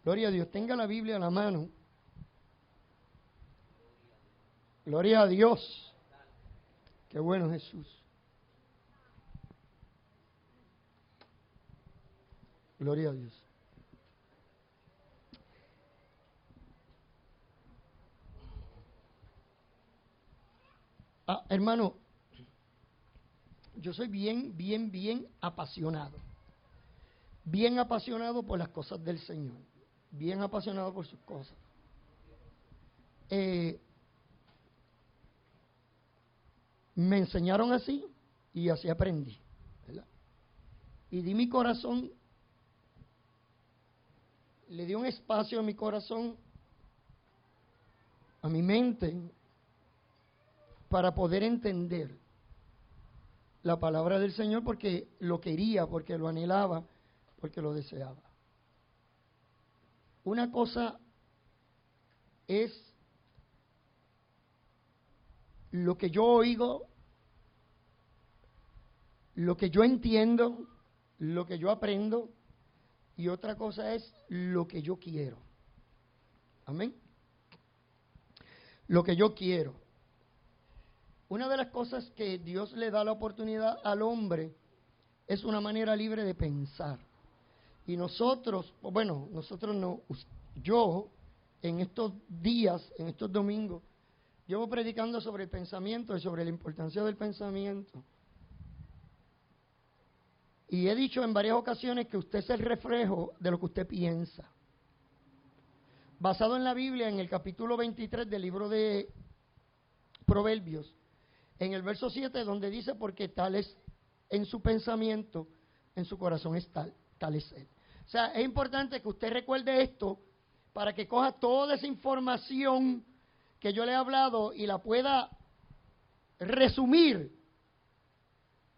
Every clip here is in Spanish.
Gloria a Dios. Tenga la Biblia a la mano. Gloria a Dios. Qué bueno, Jesús. Gloria a Dios. Hermano, yo soy bien apasionado. Bien apasionado por las cosas del Señor. Bien apasionado por sus cosas. Me enseñaron así y así aprendí, ¿verdad? Y di mi corazón, le di un espacio a mi corazón, a mi mente, para poder entender la palabra del Señor, porque lo quería, porque lo anhelaba, porque lo deseaba. Una cosa es lo que yo oigo, lo que yo entiendo, lo que yo aprendo, y otra cosa es lo que yo quiero. Amén. Lo que yo quiero. Una de las cosas que Dios le da la oportunidad al hombre es una manera libre de pensar. Y nosotros no, yo en estos días, en estos domingos, llevo predicando sobre el pensamiento y sobre la importancia del pensamiento. Y he dicho en varias ocasiones que usted es el reflejo de lo que usted piensa. Basado en la Biblia, en el capítulo 23 del libro de Proverbios, en el verso 7, donde dice, porque tal es en su pensamiento, en su corazón es tal es él. O sea, es importante que usted recuerde esto para que coja toda esa información que yo le he hablado y la pueda resumir,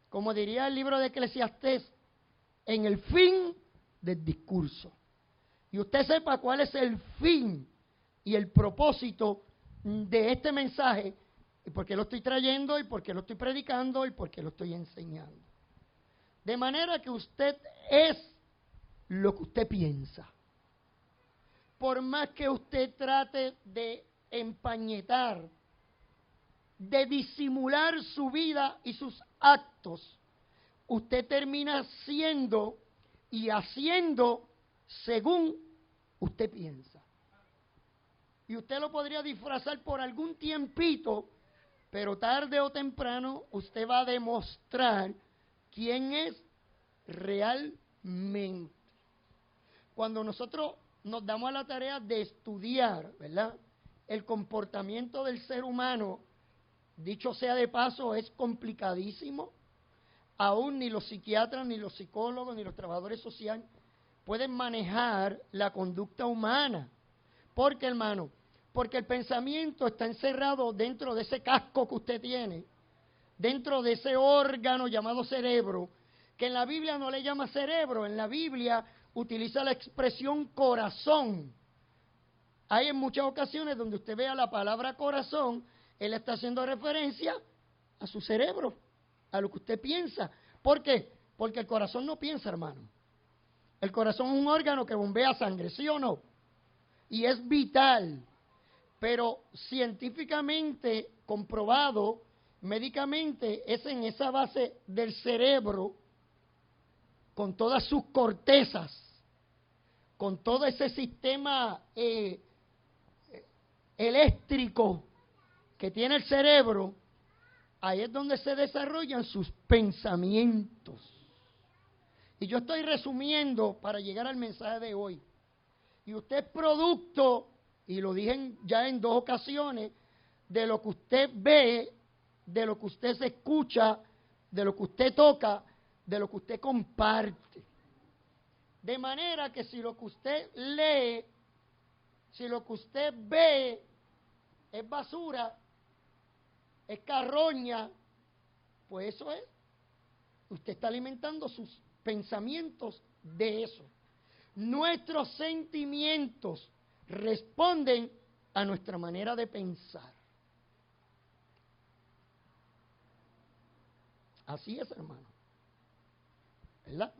como diría el libro de Eclesiastés, en el fin del discurso. Y usted sepa cuál es el fin y el propósito de este mensaje, y por qué lo estoy trayendo, y por qué lo estoy predicando, y por qué lo estoy enseñando. De manera que usted es lo que usted piensa. Por más que usted trate de empañetar, de disimular su vida y sus actos, usted termina siendo y haciendo según usted piensa. Y usted lo podría disfrazar por algún tiempito, pero tarde o temprano usted va a demostrar quién es realmente. Cuando nosotros nos damos a la tarea de estudiar, ¿verdad?, el comportamiento del ser humano, dicho sea de paso, es complicadísimo. Aún ni los psiquiatras, ni los psicólogos, ni los trabajadores sociales pueden manejar la conducta humana. ¿Por qué, hermano? Porque el pensamiento está encerrado dentro de ese casco que usted tiene, dentro de ese órgano llamado cerebro, que en la Biblia no le llama cerebro, en la Biblia utiliza la expresión corazón. Hay en muchas ocasiones donde usted vea la palabra corazón, él está haciendo referencia a su cerebro, a lo que usted piensa. ¿Por qué? Porque el corazón no piensa, hermano. El corazón es un órgano que bombea sangre, ¿sí o no? Y es vital, pero científicamente comprobado, médicamente, es en esa base del cerebro, con todas sus cortezas, con todo ese sistema eléctrico que tiene el cerebro, ahí es donde se desarrollan sus pensamientos. Y yo estoy resumiendo para llegar al mensaje de hoy. Y usted es producto, y lo dije ya en 2 ocasiones, de lo que usted ve, de lo que usted se escucha, de lo que usted toca, de lo que usted comparte. De manera que si lo que usted lee, si lo que usted ve es basura, es carroña, pues eso es. Usted está alimentando sus pensamientos de eso. Nuestros sentimientos responden a nuestra manera de pensar. Así es, hermano. ¿Verdad?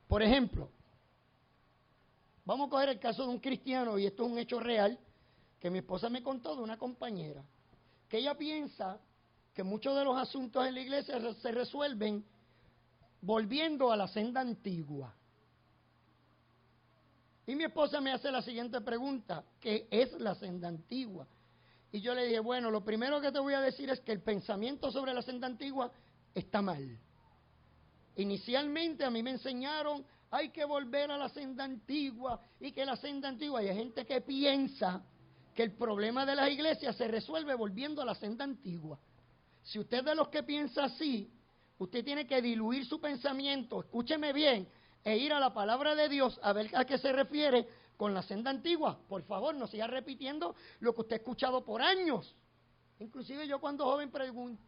Por ejemplo, Vamos a coger el caso de un cristiano, y esto es un hecho real, que mi esposa me contó de una compañera, que ella piensa que muchos de los asuntos en la iglesia se resuelven volviendo a la senda antigua. Y mi esposa me hace la siguiente pregunta: ¿qué es la senda antigua? Y yo le dije, bueno, lo primero que te voy a decir es que el pensamiento sobre la senda antigua está mal. Inicialmente a mí me enseñaron, hay que volver a la senda antigua, y que la senda antigua, y hay gente que piensa que el problema de las iglesias se resuelve volviendo a la senda antigua. Si usted es de los que piensa así, usted tiene que diluir su pensamiento, escúcheme bien, e ir a la palabra de Dios a ver a qué se refiere con la senda antigua. Por favor, no siga repitiendo lo que usted ha escuchado por años. Inclusive yo cuando joven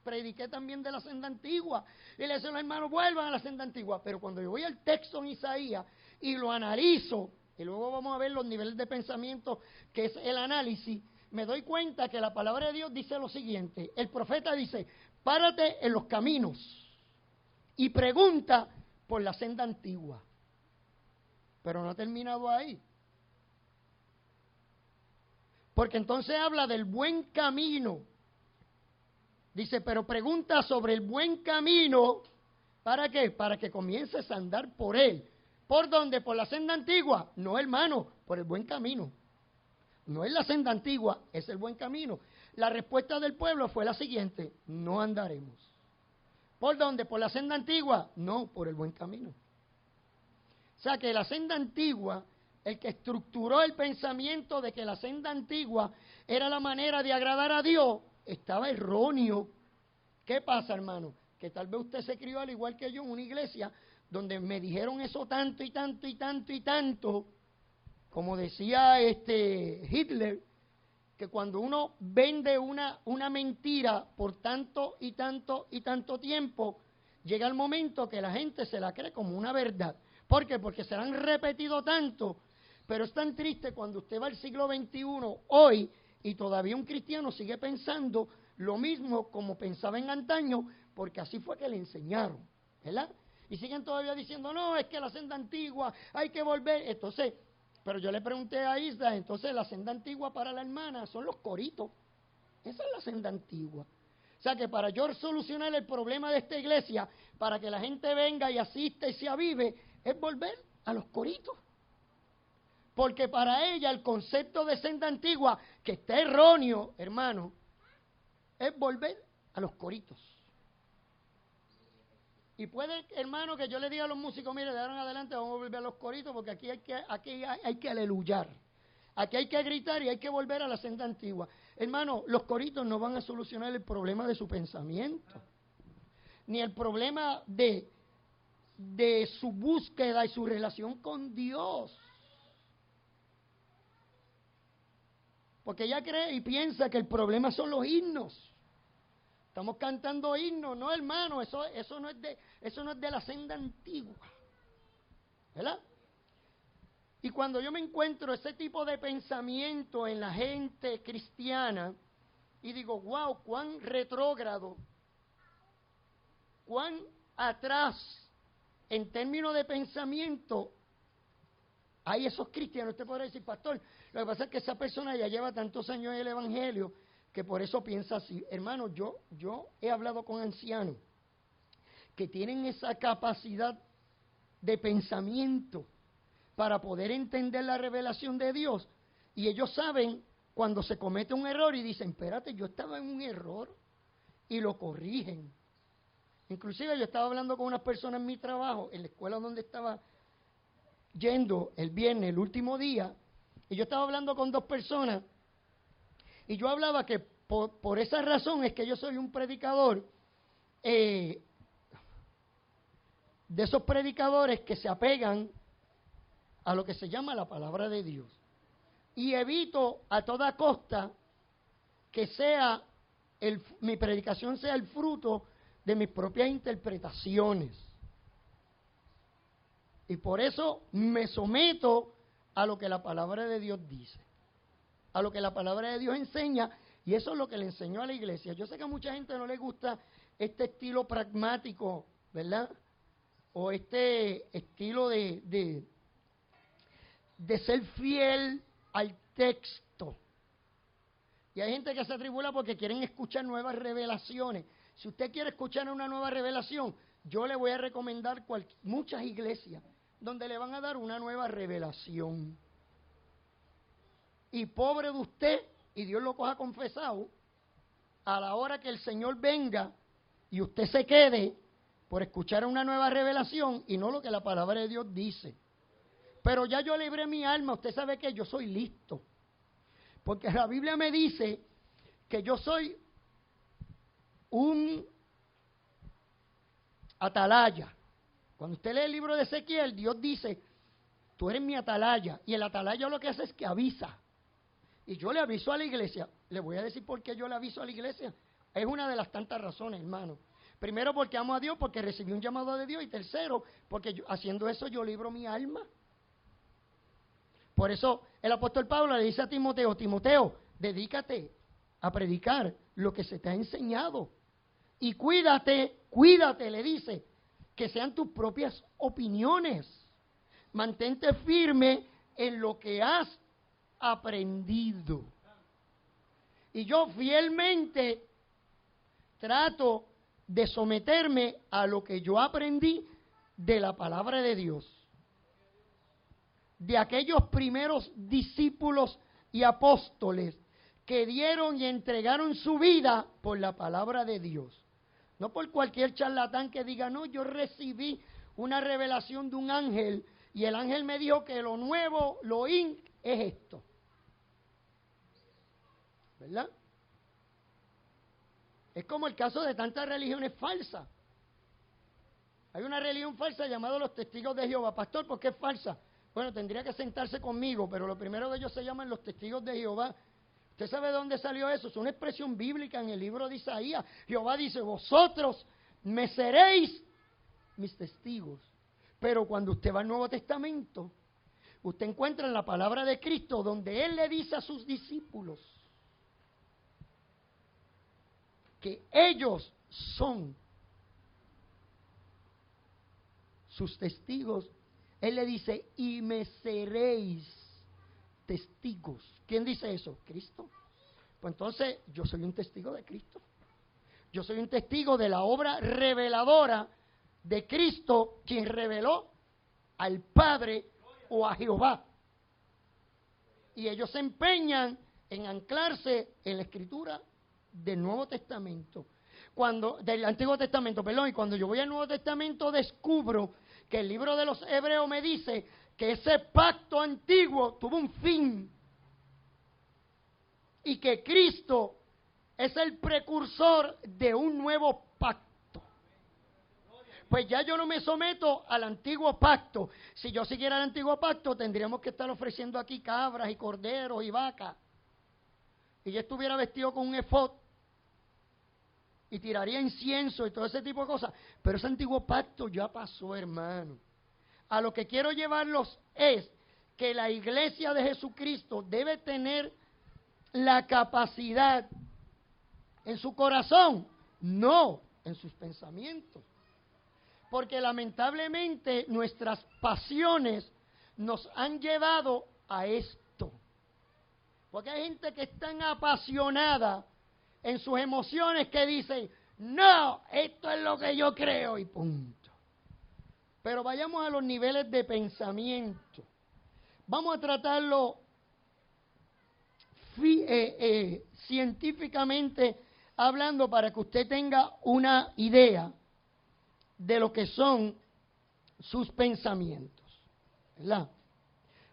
prediqué también de la senda antigua, y le decía a los hermanos, vuelvan a la senda antigua. Pero cuando yo voy al texto en Isaías y lo analizo, y luego vamos a ver los niveles de pensamiento, que es el análisis, me doy cuenta que la palabra de Dios dice lo siguiente. El profeta dice, párate en los caminos y pregunta por la senda antigua. Pero no ha terminado ahí. Porque entonces habla del buen camino. Dice, pero pregunta sobre el buen camino. ¿Para qué? Para que comiences a andar por él. ¿Por dónde? ¿Por la senda antigua? No, hermano, por el buen camino. No es la senda antigua, es el buen camino. La respuesta del pueblo fue la siguiente: no andaremos. ¿Por dónde? ¿Por la senda antigua? No, por el buen camino. O sea que la senda antigua, el que estructuró el pensamiento de que la senda antigua era la manera de agradar a Dios, estaba erróneo. ¿Qué pasa, hermano? Que tal vez usted se crió al igual que yo en una iglesia donde me dijeron eso tanto y tanto y tanto y tanto, como decía Hitler, que cuando uno vende una mentira por tanto y tanto y tanto tiempo, llega el momento que la gente se la cree como una verdad. ¿Por qué? Porque se la han repetido tanto. Pero es tan triste cuando usted va al siglo XXI hoy y todavía un cristiano sigue pensando lo mismo como pensaba en antaño, porque así fue que le enseñaron, ¿verdad? Y siguen todavía diciendo, no, es que la senda antigua, hay que volver. Entonces, pero yo le pregunté a Isla, entonces la senda antigua para la hermana son los coritos. Esa es la senda antigua. O sea que para yo solucionar el problema de esta iglesia, para que la gente venga y asista y se avive, es volver a los coritos. Porque para ella el concepto de senda antigua, que está erróneo, hermano, es volver a los coritos. Y puede, hermano, que yo le diga a los músicos, mire, de ahora en adelante vamos a volver a los coritos, porque aquí hay que aleluyar. Aquí hay que gritar y hay que volver a la senda antigua. Hermano, los coritos no van a solucionar el problema de su pensamiento, ni el problema de su búsqueda y su relación con Dios. Porque ella cree y piensa que el problema son los himnos. Estamos cantando himnos, no, hermano, eso no es de la senda antigua, ¿verdad? Y cuando yo me encuentro ese tipo de pensamiento en la gente cristiana y digo, wow, cuán retrógrado, cuán atrás en términos de pensamiento hay esos cristianos. Usted podrá decir, pastor, lo que pasa es que esa persona ya lleva tantos años en el evangelio que por eso piensa así. Hermano, yo he hablado con ancianos que tienen esa capacidad de pensamiento para poder entender la revelación de Dios, y ellos saben cuando se comete un error y dicen, espérate, yo estaba en un error, y lo corrigen. Inclusive yo estaba hablando con unas personas en mi trabajo, en la escuela donde estaba yendo el viernes, el último día, y yo estaba hablando con dos personas, y yo hablaba que por esa razón es que yo soy un predicador, de esos predicadores que se apegan a lo que se llama la palabra de Dios. Y evito a toda costa que mi predicación sea el fruto de mis propias interpretaciones. Y por eso me someto a lo que la palabra de Dios dice, a lo que la palabra de Dios enseña, y eso es lo que le enseñó a la iglesia. Yo sé que a mucha gente no le gusta este estilo pragmático, ¿verdad? O este estilo de de ser fiel al texto. Y hay gente que se atribula porque quieren escuchar nuevas revelaciones. Si usted quiere escuchar una nueva revelación, yo le voy a recomendar muchas iglesias donde le van a dar una nueva revelación. Y pobre de usted, y Dios lo coja confesado, a la hora que el Señor venga y usted se quede por escuchar una nueva revelación y no lo que la palabra de Dios dice. Pero ya yo libré mi alma, usted sabe que yo soy listo. Porque la Biblia me dice que yo soy un atalaya. Cuando usted lee el libro de Ezequiel, Dios dice, tú eres mi atalaya. Y el atalaya lo que hace es que avisa. Y yo le aviso a la iglesia. Le voy a decir por qué yo le aviso a la iglesia. Es una de las tantas razones, hermano. Primero, porque amo a Dios, porque recibí un llamado de Dios. Y tercero, porque haciendo eso yo libro mi alma. Por eso el apóstol Pablo le dice a Timoteo, Timoteo, dedícate a predicar lo que se te ha enseñado. Y cuídate, le dice, que sean tus propias opiniones. Mantente firme en lo que has aprendido. Y yo fielmente trato de someterme a lo que yo aprendí de la palabra de Dios. De aquellos primeros discípulos y apóstoles que dieron y entregaron su vida por la palabra de Dios. No por cualquier charlatán que diga, no, yo recibí una revelación de un ángel y el ángel me dijo que lo nuevo, lo in, es esto. ¿Verdad? Es como el caso de tantas religiones falsas. Hay una religión falsa llamada los testigos de Jehová. Pastor, ¿por qué es falsa? Bueno, tendría que sentarse conmigo, pero lo primero de ellos se llaman los testigos de Jehová. ¿Usted sabe de dónde salió eso? Es una expresión bíblica en el libro de Isaías. Jehová dice, vosotros me seréis mis testigos. Pero cuando usted va al Nuevo Testamento, usted encuentra en la palabra de Cristo donde Él le dice a sus discípulos que ellos son sus testigos. Él le dice, y me seréis testigos. ¿Quién dice eso? Cristo. Pues entonces, yo soy un testigo de Cristo. Yo soy un testigo de la obra reveladora de Cristo, quien reveló al Padre o a Jehová. Y ellos se empeñan en anclarse en la Escritura del Nuevo Testamento. Del Antiguo Testamento, perdón, y cuando yo voy al Nuevo Testamento descubro que el libro de los Hebreos me dice que ese pacto antiguo tuvo un fin y que Cristo es el precursor de un nuevo pacto. Pues ya yo no me someto al antiguo pacto. Si yo siguiera el antiguo pacto, tendríamos que estar ofreciendo aquí cabras y corderos y vacas. Y yo estuviera vestido con un efod y tiraría incienso y todo ese tipo de cosas. Pero ese antiguo pacto ya pasó, hermano. A lo que quiero llevarlos es que la iglesia de Jesucristo debe tener la capacidad en su corazón, no en sus pensamientos. Porque lamentablemente nuestras pasiones nos han llevado a esto. Porque hay gente que es tan apasionada en sus emociones que dicen, no, esto es lo que yo creo y punto. Pero vayamos a los niveles de pensamiento. Vamos a tratarlo científicamente hablando para que usted tenga una idea de lo que son sus pensamientos, ¿verdad?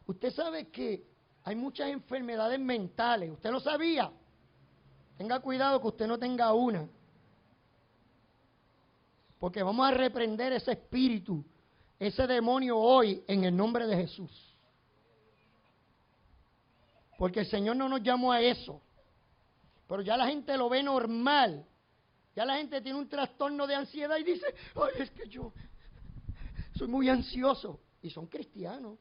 Usted sabe que hay muchas enfermedades mentales, ¿usted lo sabía? Tenga cuidado que usted no tenga una, porque vamos a reprender ese espíritu, ese demonio hoy en el nombre de Jesús. Porque el Señor no nos llamó a eso, pero ya la gente lo ve normal. Ya la gente tiene un trastorno de ansiedad y dice, ay, es que yo soy muy ansioso. Y son cristianos.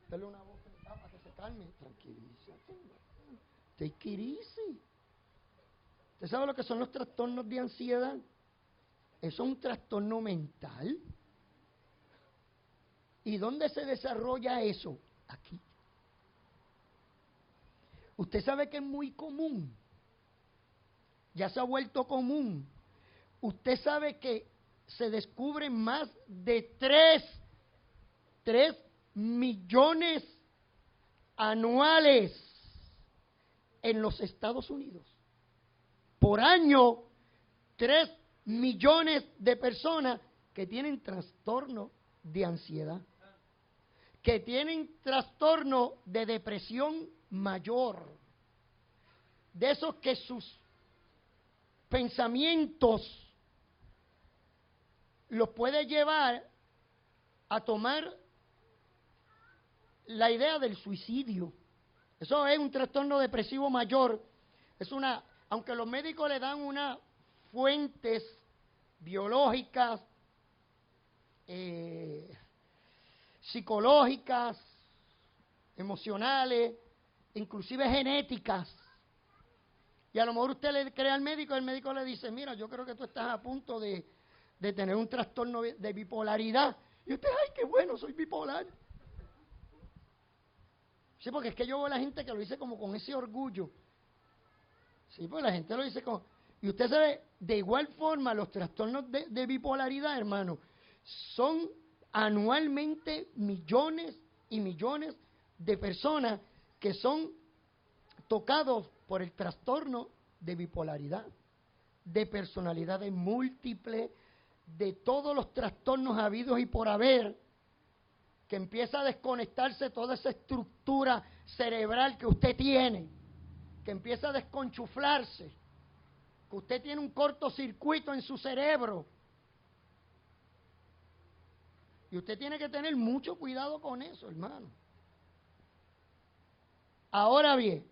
Dale una voz para que se calme. Tranquilízate. Take it easy. ¿Usted sabe lo que son los trastornos de ansiedad? Eso es un trastorno mental. ¿Y dónde se desarrolla eso? Aquí. Usted sabe que es muy común. Ya se ha vuelto común. Usted sabe que se descubren más de 3 millones anuales en los Estados Unidos. Por año, 3 millones de personas que tienen trastorno de ansiedad, que tienen trastorno de depresión mayor, de esos que sus pensamientos los puede llevar a tomar la idea del suicidio. Eso es un trastorno depresivo mayor. Aunque los médicos le dan unas fuentes biológicas, psicológicas, emocionales, inclusive genéticas. Y a lo mejor usted le cree al médico, el médico le dice, mira, yo creo que tú estás a punto de tener un trastorno de bipolaridad. Y usted, ay, qué bueno, soy bipolar. Sí, porque es que yo veo a la gente que lo dice como con ese orgullo. Sí, pues la gente lo dice como... Y usted sabe, de igual forma, los trastornos de bipolaridad, hermano, son anualmente millones y millones de personas que son tocados por el trastorno de bipolaridad, de personalidades múltiples, de todos los trastornos habidos y por haber, que empieza a desconectarse toda esa estructura cerebral que usted tiene, que empieza a desconchuflarse, que usted tiene un cortocircuito en su cerebro. Y usted tiene que tener mucho cuidado con eso, hermano. Ahora bien,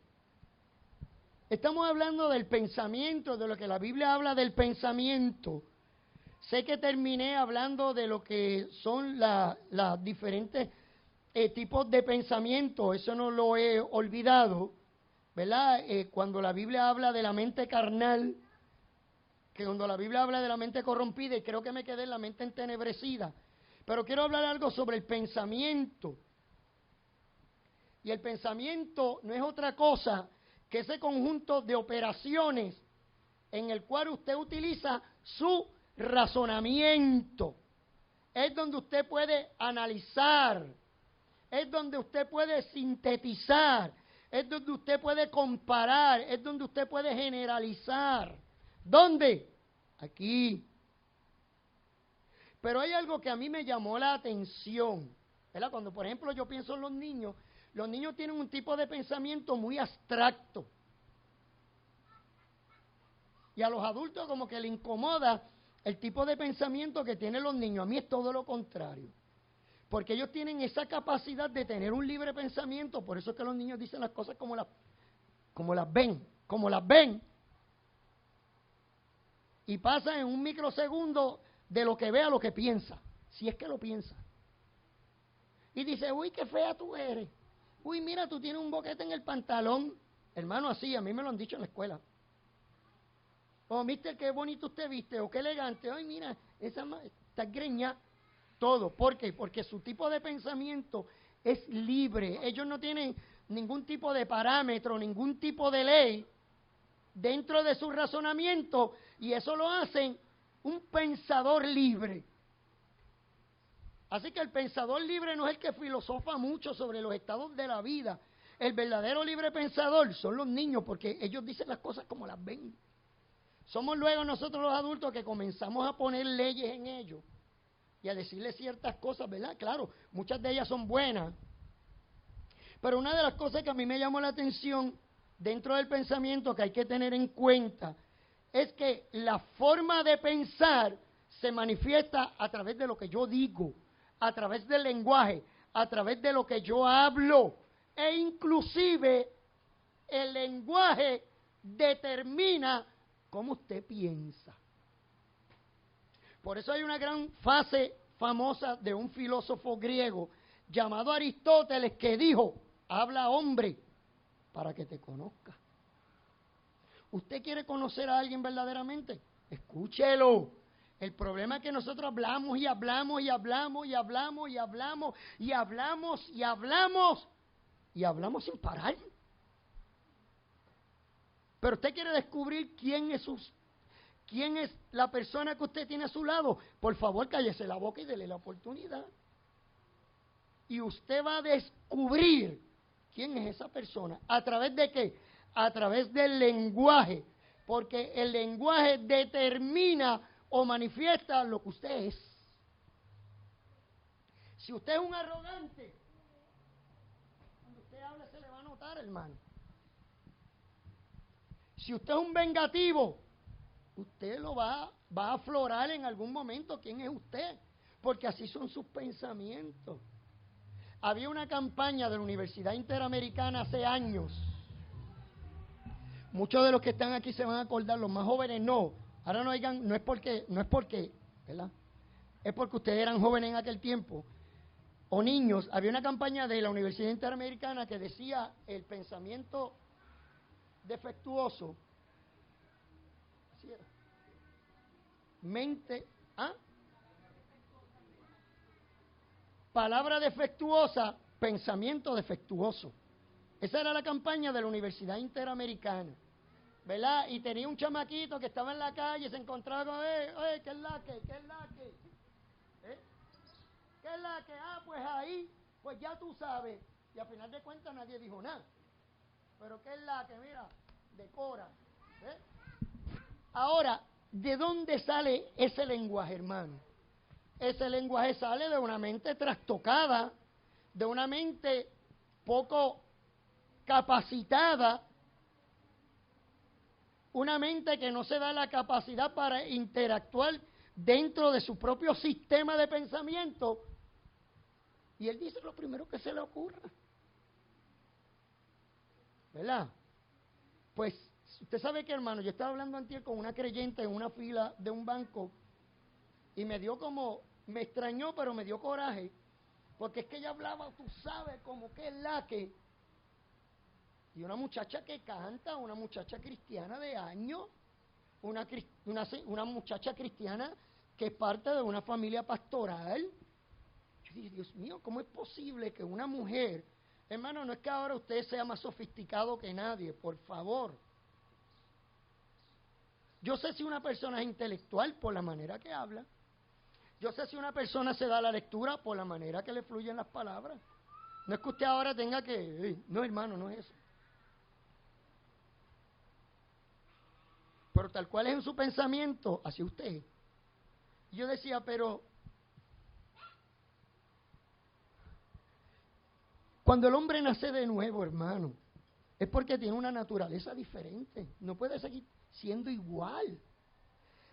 estamos hablando del pensamiento, de lo que la Biblia habla del pensamiento. Sé que terminé hablando de lo que son las diferentes tipos de pensamiento, eso no lo he olvidado, ¿verdad? Cuando la Biblia habla de la mente carnal, que cuando la Biblia habla de la mente corrompida, y creo que me quedé en la mente entenebrecida, pero quiero hablar algo sobre el pensamiento. Y el pensamiento no es otra cosa que ese conjunto de operaciones en el cual usted utiliza su razonamiento. Es donde usted puede analizar, es donde usted puede sintetizar, es donde usted puede comparar, es donde usted puede generalizar. ¿Dónde? Aquí. Pero hay algo que a mí me llamó la atención, ¿verdad? Cuando, por ejemplo, yo pienso en los niños tienen un tipo de pensamiento muy abstracto. Y a los adultos como que le incomoda el tipo de pensamiento que tienen los niños. A mí es todo lo contrario. Porque ellos tienen esa capacidad de tener un libre pensamiento. Por eso es que los niños dicen las cosas como las ven. Y pasa en un microsegundo de lo que ve a lo que piensa. Si es que lo piensa. Y dice, uy, qué fea tú eres. Uy, mira, tú tienes un boquete en el pantalón. Hermano, así, a mí me lo han dicho en la escuela. Oh, mister, qué bonito usted viste, o qué elegante. Ay, mira, está greña. Todo. ¿Por qué? Porque su tipo de pensamiento es libre. Ellos no tienen ningún tipo de parámetro, ningún tipo de ley dentro de su razonamiento, y eso lo hacen un pensador libre. Así que el pensador libre no es el que filosofa mucho sobre los estados de la vida. El verdadero libre pensador son los niños, porque ellos dicen las cosas como las ven. Somos luego nosotros los adultos que comenzamos a poner leyes en ellos y a decirles ciertas cosas, ¿verdad? Claro, muchas de ellas son buenas. Pero una de las cosas que a mí me llamó la atención dentro del pensamiento que hay que tener en cuenta es que la forma de pensar se manifiesta a través de lo que yo digo, a través del lenguaje, a través de lo que yo hablo, e inclusive el lenguaje determina cómo usted piensa. Por eso hay una gran frase famosa de un filósofo griego llamado Aristóteles que dijo, habla hombre para que te conozca. ¿Usted quiere conocer a alguien verdaderamente? Escúchelo. El problema es que nosotros hablamos y hablamos y hablamos y hablamos y hablamos y hablamos y hablamos y hablamos sin parar. Pero usted quiere descubrir quién es la persona que usted tiene a su lado. Por favor, cállese la boca y dele la oportunidad. Y usted va a descubrir quién es esa persona. ¿A través de qué? A través del lenguaje. Porque el lenguaje determina o manifiesta lo que usted es. Si usted es un arrogante, cuando usted hable se le va a notar, hermano. Si usted es un vengativo, usted lo va a aflorar en algún momento quién es usted, porque así son sus pensamientos. Había una campaña de la Universidad Interamericana hace años. Muchos de los que están aquí se van a acordar, los más jóvenes no. Ahora no oigan, no es porque, ¿verdad? Es porque ustedes eran jóvenes en aquel tiempo, o niños. Había una campaña de la Universidad Interamericana que decía el pensamiento defectuoso. ¿Sí era? Palabra defectuosa, pensamiento defectuoso. Esa era la campaña de la Universidad Interamericana, ¿verdad? Y tenía un chamaquito que estaba en la calle, se encontraba con él, ¿qué es la que? ¿Qué es la que? ¿Qué es la que? Pues ahí, pues ya tú sabes. Y al final de cuentas nadie dijo nada. Pero ¿qué es la que? Mira, decora. Ahora, ¿de dónde sale ese lenguaje, hermano? Ese lenguaje sale de una mente trastocada, de una mente poco capacitada, una mente que no se da la capacidad para interactuar dentro de su propio sistema de pensamiento. Y él dice lo primero que se le ocurra. ¿Verdad? Pues, usted sabe que, hermano, yo estaba hablando antier con una creyente en una fila de un banco y me extrañó, pero me dio coraje, porque es que ella hablaba, tú sabes, como que es la que, y una muchacha que canta, una muchacha cristiana de años, una muchacha cristiana que es parte de una familia pastoral. Yo dije, Dios mío, ¿cómo es posible que una mujer, hermano, no es que ahora usted sea más sofisticado que nadie, por favor. Yo sé si una persona es intelectual por la manera que habla. Yo sé si una persona se da la lectura por la manera que le fluyen las palabras. No es que usted ahora tenga que... No, hermano, no es eso. Pero tal cual es en su pensamiento, así usted es. Y yo decía, pero... Cuando el hombre nace de nuevo, hermano, es porque tiene una naturaleza diferente. No puede seguir siendo igual.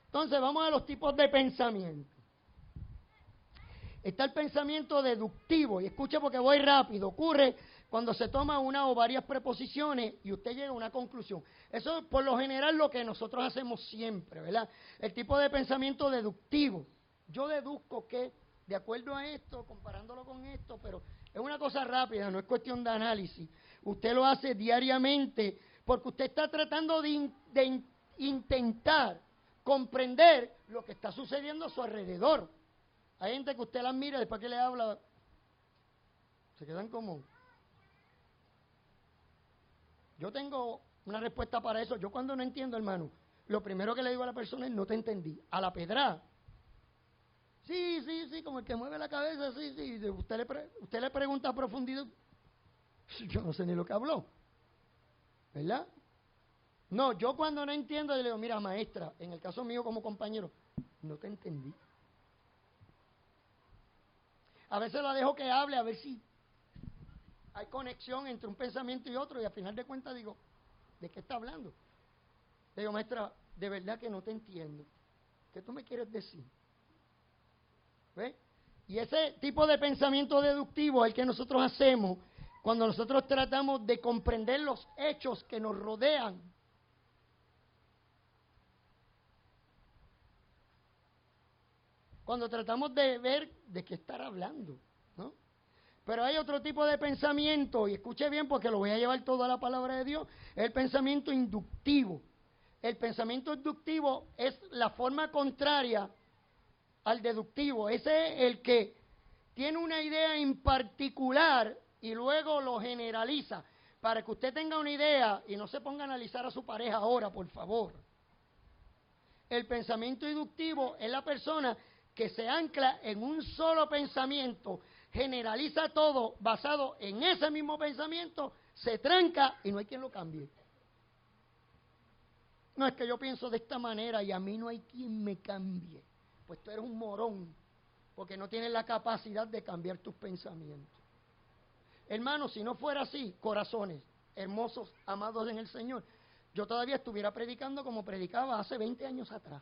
Entonces, vamos a los tipos de pensamiento. Está el pensamiento deductivo, y escuche porque voy rápido. Ocurre cuando se toma una o varias preposiciones y usted llega a una conclusión. Eso es por lo general lo que nosotros hacemos siempre, ¿verdad? El tipo de pensamiento deductivo. Yo deduzco que, de acuerdo a esto, comparándolo con esto, pero es una cosa rápida, no es cuestión de análisis. Usted lo hace diariamente porque usted está tratando de intentar comprender lo que está sucediendo a su alrededor. Hay gente que usted las mira y después que le habla, se quedan como... Yo tengo una respuesta para eso. Yo cuando no entiendo, hermano, lo primero que le digo a la persona es no te entendí. A la pedra. Sí, como el que mueve la cabeza, sí. Usted le pregunta a profundidad. Yo no sé ni lo que habló. ¿Verdad? No, yo cuando no entiendo, le digo, mira, maestra, en el caso mío como compañero, no te entendí. A veces la dejo que hable, a ver si hay conexión entre un pensamiento y otro, y al final de cuentas digo, ¿de qué está hablando? Le digo, maestra, de verdad que no te entiendo. ¿Qué tú me quieres decir? ¿Ves? Y ese tipo de pensamiento deductivo es el que nosotros hacemos cuando nosotros tratamos de comprender los hechos que nos rodean. Cuando tratamos de ver de qué estar hablando, ¿no? Pero hay otro tipo de pensamiento, y escuche bien porque lo voy a llevar toda la palabra de Dios, es el pensamiento inductivo. El pensamiento inductivo es la forma contraria al deductivo. Ese es el que tiene una idea en particular y luego lo generaliza. Para que usted tenga una idea y no se ponga a analizar a su pareja ahora, por favor. El pensamiento inductivo es la persona que se ancla en un solo pensamiento, generaliza todo basado en ese mismo pensamiento, se tranca y no hay quien lo cambie. No, es que yo pienso de esta manera y a mí no hay quien me cambie. Pues tú eres un morón, porque no tienes la capacidad de cambiar tus pensamientos. Hermanos, si no fuera así, corazones hermosos, amados en el Señor, yo todavía estuviera predicando como predicaba hace 20 años atrás.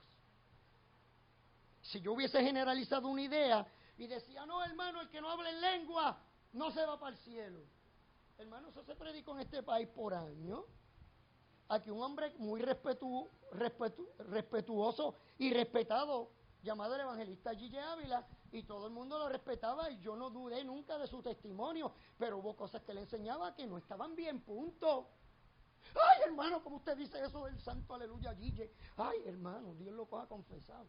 Si yo hubiese generalizado una idea y decía, no, hermano, el que no habla en lengua no se va para el cielo. Hermano, eso se predicó en este país por años. Aquí un hombre muy respetuoso y respetado, llamado el evangelista Gille Ávila, y todo el mundo lo respetaba y yo no dudé nunca de su testimonio, pero hubo cosas que le enseñaba que no estaban bien, punto. Ay, hermano, ¿cómo usted dice eso del santo aleluya Gille? Ay, hermano, Dios lo coja confesado.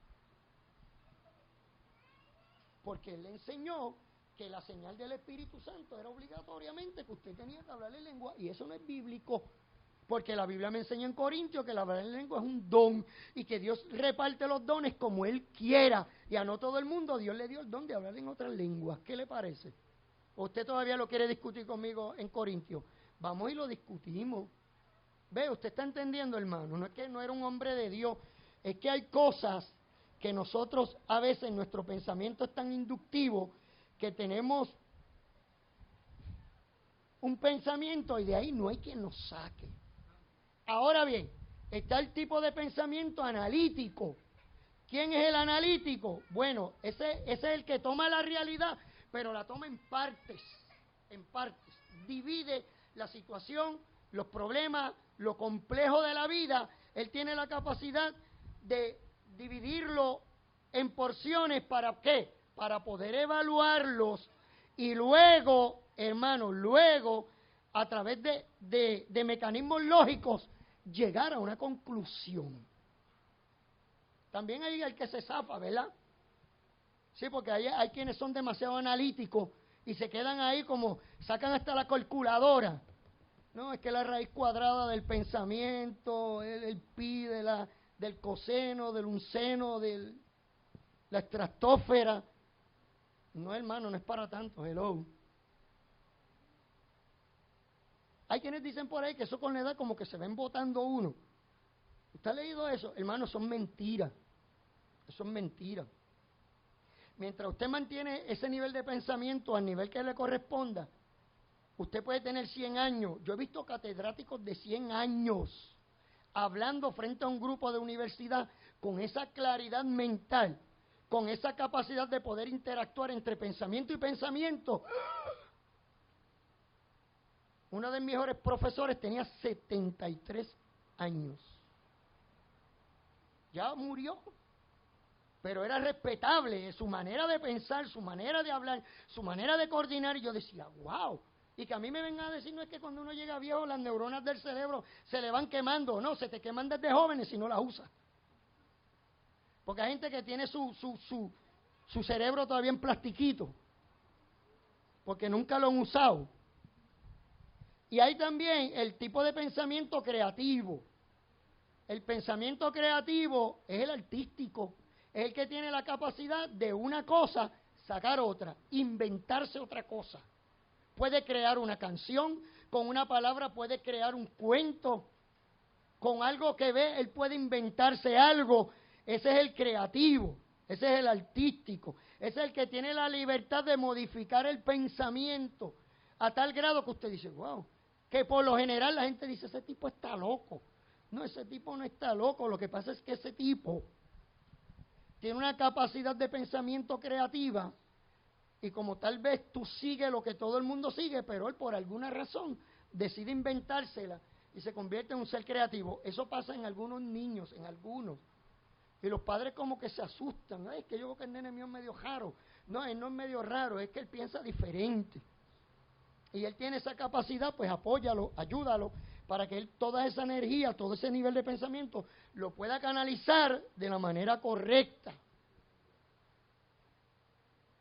Porque él le enseñó que la señal del Espíritu Santo era obligatoriamente que usted tenía que hablar en lengua, y eso no es bíblico. Porque la Biblia me enseña en Corintios que el hablar en lengua es un don y que Dios reparte los dones como Él quiera. Y a no todo el mundo Dios le dio el don de hablar en otras lenguas. ¿Qué le parece? ¿O usted todavía lo quiere discutir conmigo en Corintios? Vamos y lo discutimos. Ve, usted está entendiendo, hermano. No es que no era un hombre de Dios. Es que hay cosas que nosotros a veces nuestro pensamiento es tan inductivo que tenemos un pensamiento y de ahí no hay quien nos saque. Ahora bien, está el tipo de pensamiento analítico. ¿Quién es el analítico? Bueno, ese es el que toma la realidad, pero la toma en partes, divide la situación, los problemas, lo complejo de la vida. Él tiene la capacidad de dividirlo en porciones, ¿para qué? Para poder evaluarlos y luego, hermanos, a través de mecanismos lógicos, llegar a una conclusión. También hay el que se zafa, ¿verdad? Sí, porque hay quienes son demasiado analíticos y se quedan ahí como, sacan hasta la calculadora. No, es que la raíz cuadrada del pensamiento, el pi del coseno, del unseno, de la estratosfera. No, hermano, no es para tanto, hello. Hay quienes dicen por ahí que eso con la edad como que se ven botando uno. ¿Usted ha leído eso? Hermano, son mentiras. Eso es mentira. Mientras usted mantiene ese nivel de pensamiento al nivel que le corresponda, usted puede tener 100 años. Yo he visto catedráticos de 100 años hablando frente a un grupo de universidad con esa claridad mental, con esa capacidad de poder interactuar entre pensamiento y pensamiento. Uno de mis mejores profesores tenía 73 años. Ya murió, pero era respetable su manera de pensar, su manera de hablar, su manera de coordinar, y yo decía, wow. Y que a mí me vengan a decir, no es que cuando uno llega viejo las neuronas del cerebro se le van quemando, no, se te queman desde jóvenes si no las usas. Porque hay gente que tiene su cerebro todavía en plastiquito, porque nunca lo han usado. Y hay también el tipo de pensamiento creativo. El pensamiento creativo es el artístico, es el que tiene la capacidad de una cosa sacar otra, inventarse otra cosa. Puede crear una canción, con una palabra puede crear un cuento, con algo que ve, él puede inventarse algo. Ese es el creativo, ese es el artístico, ese es el que tiene la libertad de modificar el pensamiento a tal grado que usted dice, wow, que por lo general la gente dice, ese tipo está loco. No, ese tipo no está loco, lo que pasa es que ese tipo tiene una capacidad de pensamiento creativa y como tal vez tú sigues lo que todo el mundo sigue, pero él por alguna razón decide inventársela y se convierte en un ser creativo. Eso pasa en algunos niños, en algunos. Y los padres como que se asustan. Ay, es que yo creo que el nene mío es medio raro. No, él no es medio raro, es que él piensa diferente. Y él tiene esa capacidad, pues apóyalo, ayúdalo, para que él toda esa energía, todo ese nivel de pensamiento, lo pueda canalizar de la manera correcta.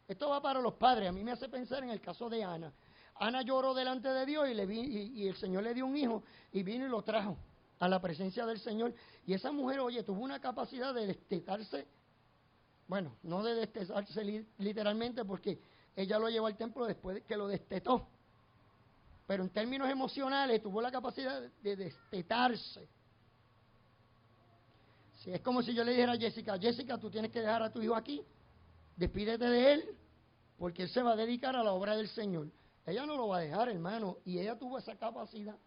Esto va para los padres. A mí me hace pensar en el caso de Ana. Ana lloró delante de Dios y el Señor le dio un hijo y vino y lo trajo a la presencia del Señor. Y esa mujer, oye, tuvo una capacidad de destetarse, bueno, no de destetarse literalmente porque ella lo llevó al templo después de que lo destetó. Pero en términos emocionales tuvo la capacidad de destetarse. Si es como si yo le dijera a Jessica, Jessica, tú tienes que dejar a tu hijo aquí, despídete de él, porque él se va a dedicar a la obra del Señor. Ella no lo va a dejar, hermano, y ella tuvo esa capacidad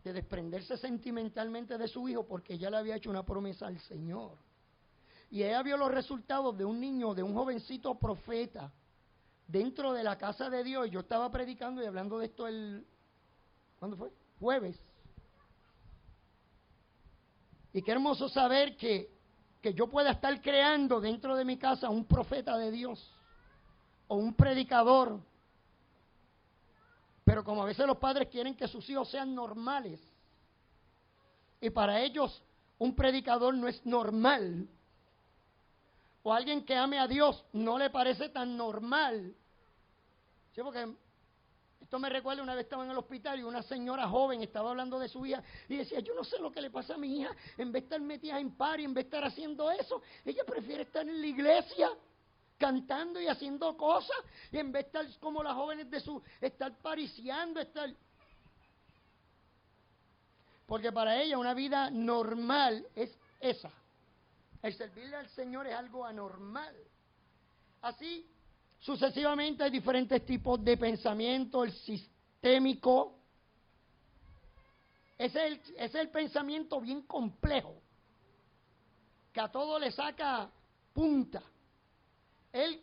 de desprenderse sentimentalmente de su hijo porque ella le había hecho una promesa al Señor. Y ella vio los resultados de un niño, de un jovencito profeta, dentro de la casa de Dios. Yo estaba predicando y hablando de esto ¿cuándo fue? Jueves. Y qué hermoso saber que yo pueda estar creando dentro de mi casa un profeta de Dios o un predicador. Pero como a veces los padres quieren que sus hijos sean normales, y para ellos un predicador no es normal, o alguien que ame a Dios no le parece tan normal. Sí, porque esto me recuerda, una vez estaba en el hospital y una señora joven estaba hablando de su hija y decía, yo no sé lo que le pasa a mi hija, en vez de estar metida en party, en vez de estar haciendo eso, ella prefiere estar en la iglesia cantando y haciendo cosas, y en vez de estar como las jóvenes estar pariciando, porque para ella una vida normal es esa. El servirle al Señor es algo anormal. Así, sucesivamente hay diferentes tipos de pensamiento, el sistémico. Ese es el pensamiento bien complejo, que a todo le saca punta. Él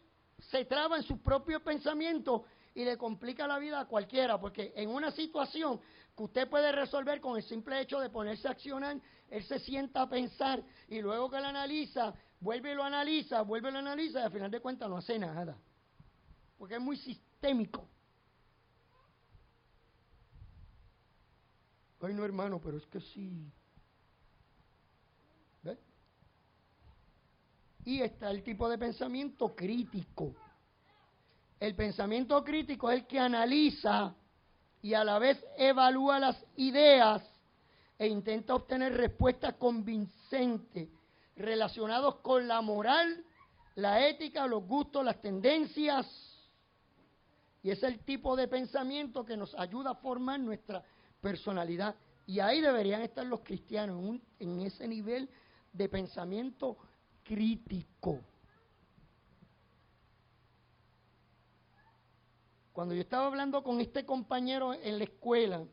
se traba en su propio pensamiento y le complica la vida a cualquiera, porque en una situación que usted puede resolver con el simple hecho de ponerse a accionar, él se sienta a pensar y luego que lo analiza, vuelve y lo analiza, y al final de cuentas no hace nada, porque es muy sistémico. Ay, no, hermano, pero es que sí. ¿Ves? Y está el tipo de pensamiento crítico. El pensamiento crítico es el que analiza y a la vez evalúa las ideas e intenta obtener respuestas convincentes relacionadas con la moral, la ética, los gustos, las tendencias. Y es el tipo de pensamiento que nos ayuda a formar nuestra personalidad. Y ahí deberían estar los cristianos, en ese nivel de pensamiento crítico. Cuando yo estaba hablando con este compañero en la escuela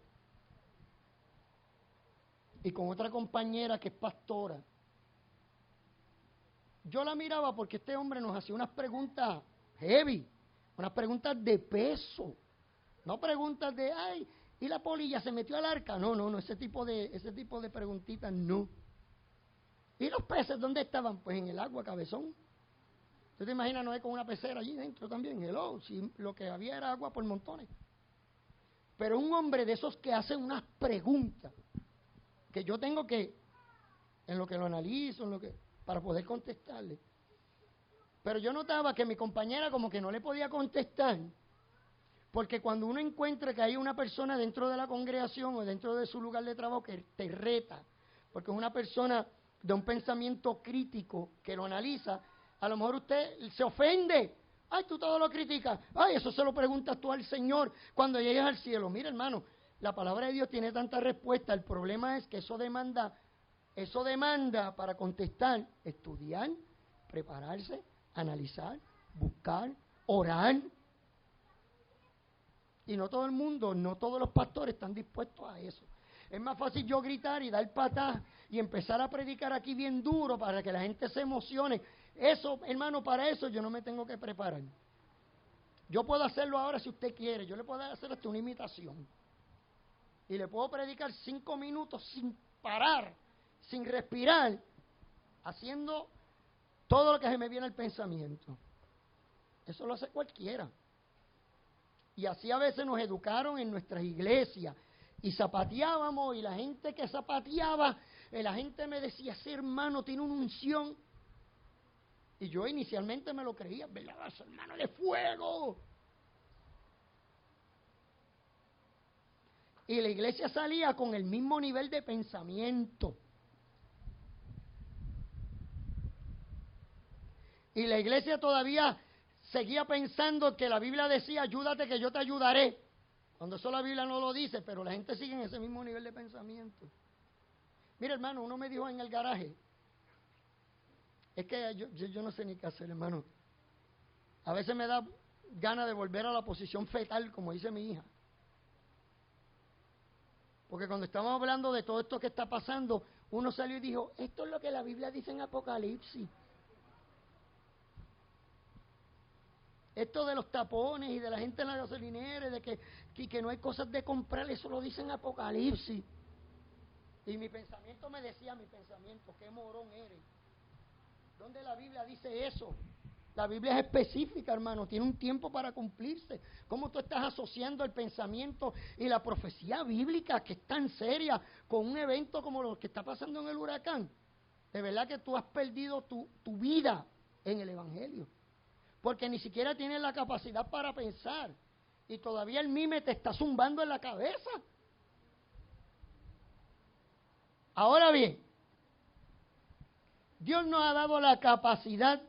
y con otra compañera que es pastora, yo la miraba porque este hombre nos hacía unas preguntas heavy, unas preguntas de peso, no preguntas de, ay, ¿y la polilla se metió al arca? No, ese tipo de preguntitas no. ¿Y los peces dónde estaban? Pues en el agua, cabezón. ¿Tú te imaginas Noé con una pecera allí dentro también? Hello, si lo que había era agua por montones. Pero un hombre de esos que hace unas preguntas que yo tengo que, en lo que lo analizo, para poder contestarle. Pero yo notaba que mi compañera como que no le podía contestar, porque cuando uno encuentra que hay una persona dentro de la congregación o dentro de su lugar de trabajo que te reta, porque es una persona de un pensamiento crítico que lo analiza, a lo mejor usted se ofende. Ay, tú todo lo criticas. Ay, eso se lo preguntas tú al Señor cuando llegues al cielo. Mira, hermano, la palabra de Dios tiene tanta respuesta. El problema es que eso demanda para contestar, estudiar, prepararse, analizar, buscar, orar. Y no todo el mundo, no todos los pastores están dispuestos a eso. Es más fácil yo gritar y dar patas y empezar a predicar aquí bien duro para que la gente se emocione. Eso, hermano, para eso yo no me tengo que preparar. Yo puedo hacerlo ahora si usted quiere. Yo le puedo hacer hasta una imitación. Y le puedo predicar 5 minutos sin parar, sin respirar, haciendo todo lo que se me viene al pensamiento. Eso lo hace cualquiera. Y así a veces nos educaron en nuestras iglesias. Y zapateábamos, y la gente que zapateaba, la gente me decía, ese hermano tiene una unción. Y yo inicialmente me lo creía, ¿verdad? Hermano de fuego. Y la iglesia salía con el mismo nivel de pensamiento. Y la iglesia todavía seguía pensando que la Biblia decía, ayúdate que yo te ayudaré. Cuando eso la Biblia no lo dice, pero la gente sigue en ese mismo nivel de pensamiento. Mira, hermano, uno me dijo en el garaje, es que yo no sé ni qué hacer, hermano. A veces me da ganas de volver a la posición fetal, como dice mi hija. Porque cuando estamos hablando de todo esto que está pasando, uno salió y dijo, esto es lo que la Biblia dice en Apocalipsis. Esto de los tapones y de la gente en la gasolinera, de que no hay cosas de comprar, eso lo dice en Apocalipsis. Y mi pensamiento me decía, qué morón eres. ¿Dónde la Biblia dice eso? La Biblia es específica, hermano, tiene un tiempo para cumplirse. ¿Cómo tú estás asociando el pensamiento y la profecía bíblica, que es tan seria, con un evento como lo que está pasando en el huracán? De verdad que tú has perdido tu vida en el Evangelio. Porque ni siquiera tienes la capacidad para pensar. Y todavía el mime te está zumbando en la cabeza. Ahora bien, Dios nos ha dado la capacidad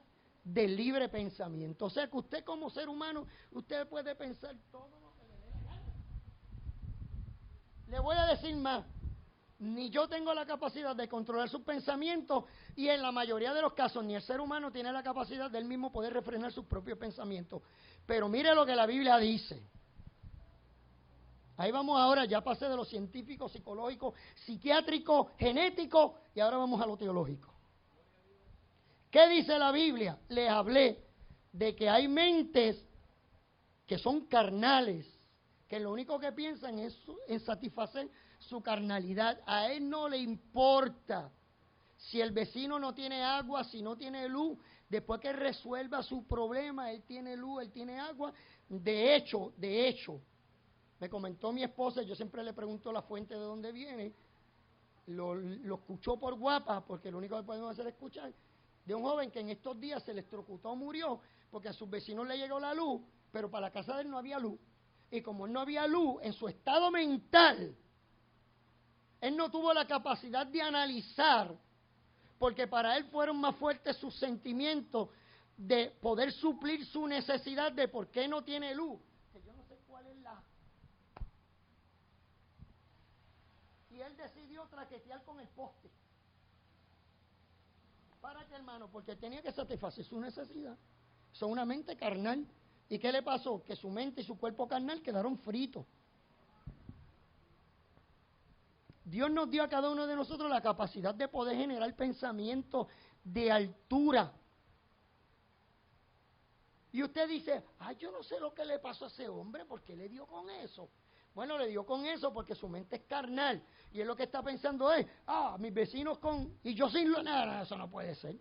de libre pensamiento. O sea que usted como ser humano, usted puede pensar todo lo que le dé la gana. Le voy a decir más. Ni yo tengo la capacidad de controlar sus pensamientos y en la mayoría de los casos ni el ser humano tiene la capacidad de él mismo poder refrenar sus propios pensamientos. Pero mire lo que la Biblia dice. Ahí vamos ahora, ya pasé de lo científico, psicológico, psiquiátrico, genético y ahora vamos a lo teológico. ¿Qué dice la Biblia? Les hablé de que hay mentes que son carnales, que lo único que piensan es en satisfacer su carnalidad. A él no le importa si el vecino no tiene agua, si no tiene luz. Después que resuelva su problema, él tiene luz, él tiene agua. De hecho, me comentó mi esposa, yo siempre le pregunto la fuente de dónde viene, lo escuchó por WhatsApp, porque lo único que podemos hacer es escuchar, de un joven que en estos días se electrocutó, murió, porque a sus vecinos le llegó la luz, pero para la casa de él no había luz. Y como no había luz, en su estado mental, él no tuvo la capacidad de analizar, porque para él fueron más fuertes sus sentimientos de poder suplir su necesidad de por qué no tiene luz. Que yo no sé cuál es la... Y él decidió traquetear con el poste. ¿Para qué, hermano? Porque tenía que satisfacer su necesidad. Son una mente carnal. ¿Y qué le pasó? Que su mente y su cuerpo carnal quedaron fritos. Dios nos dio a cada uno de nosotros la capacidad de poder generar pensamientos de altura. Y usted dice, yo no sé lo que le pasó a ese hombre, ¿por qué le dio con eso? Bueno, le dio con eso porque su mente es carnal. Y él lo que está pensando es, mis vecinos con... Y yo sin lo... Nada, eso no puede ser.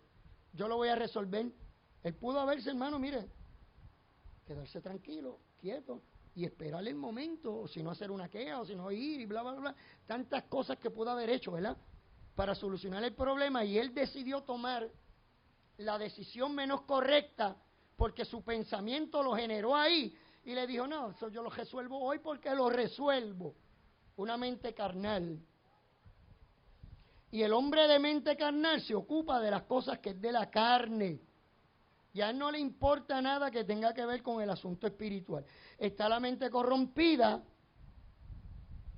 Yo lo voy a resolver. Él pudo haberse, hermano, mire, quedarse tranquilo, quieto, y esperar el momento, o si no hacer una queja, o si no ir, y bla, bla, bla. Tantas cosas que pudo haber hecho, ¿verdad? Para solucionar el problema. Y él decidió tomar la decisión menos correcta, porque su pensamiento lo generó ahí. Y le dijo, no, eso yo lo resuelvo hoy porque lo resuelvo. Una mente carnal. Y el hombre de mente carnal se ocupa de las cosas que es de la carne. Y a él no le importa nada que tenga que ver con el asunto espiritual. Está la mente corrompida.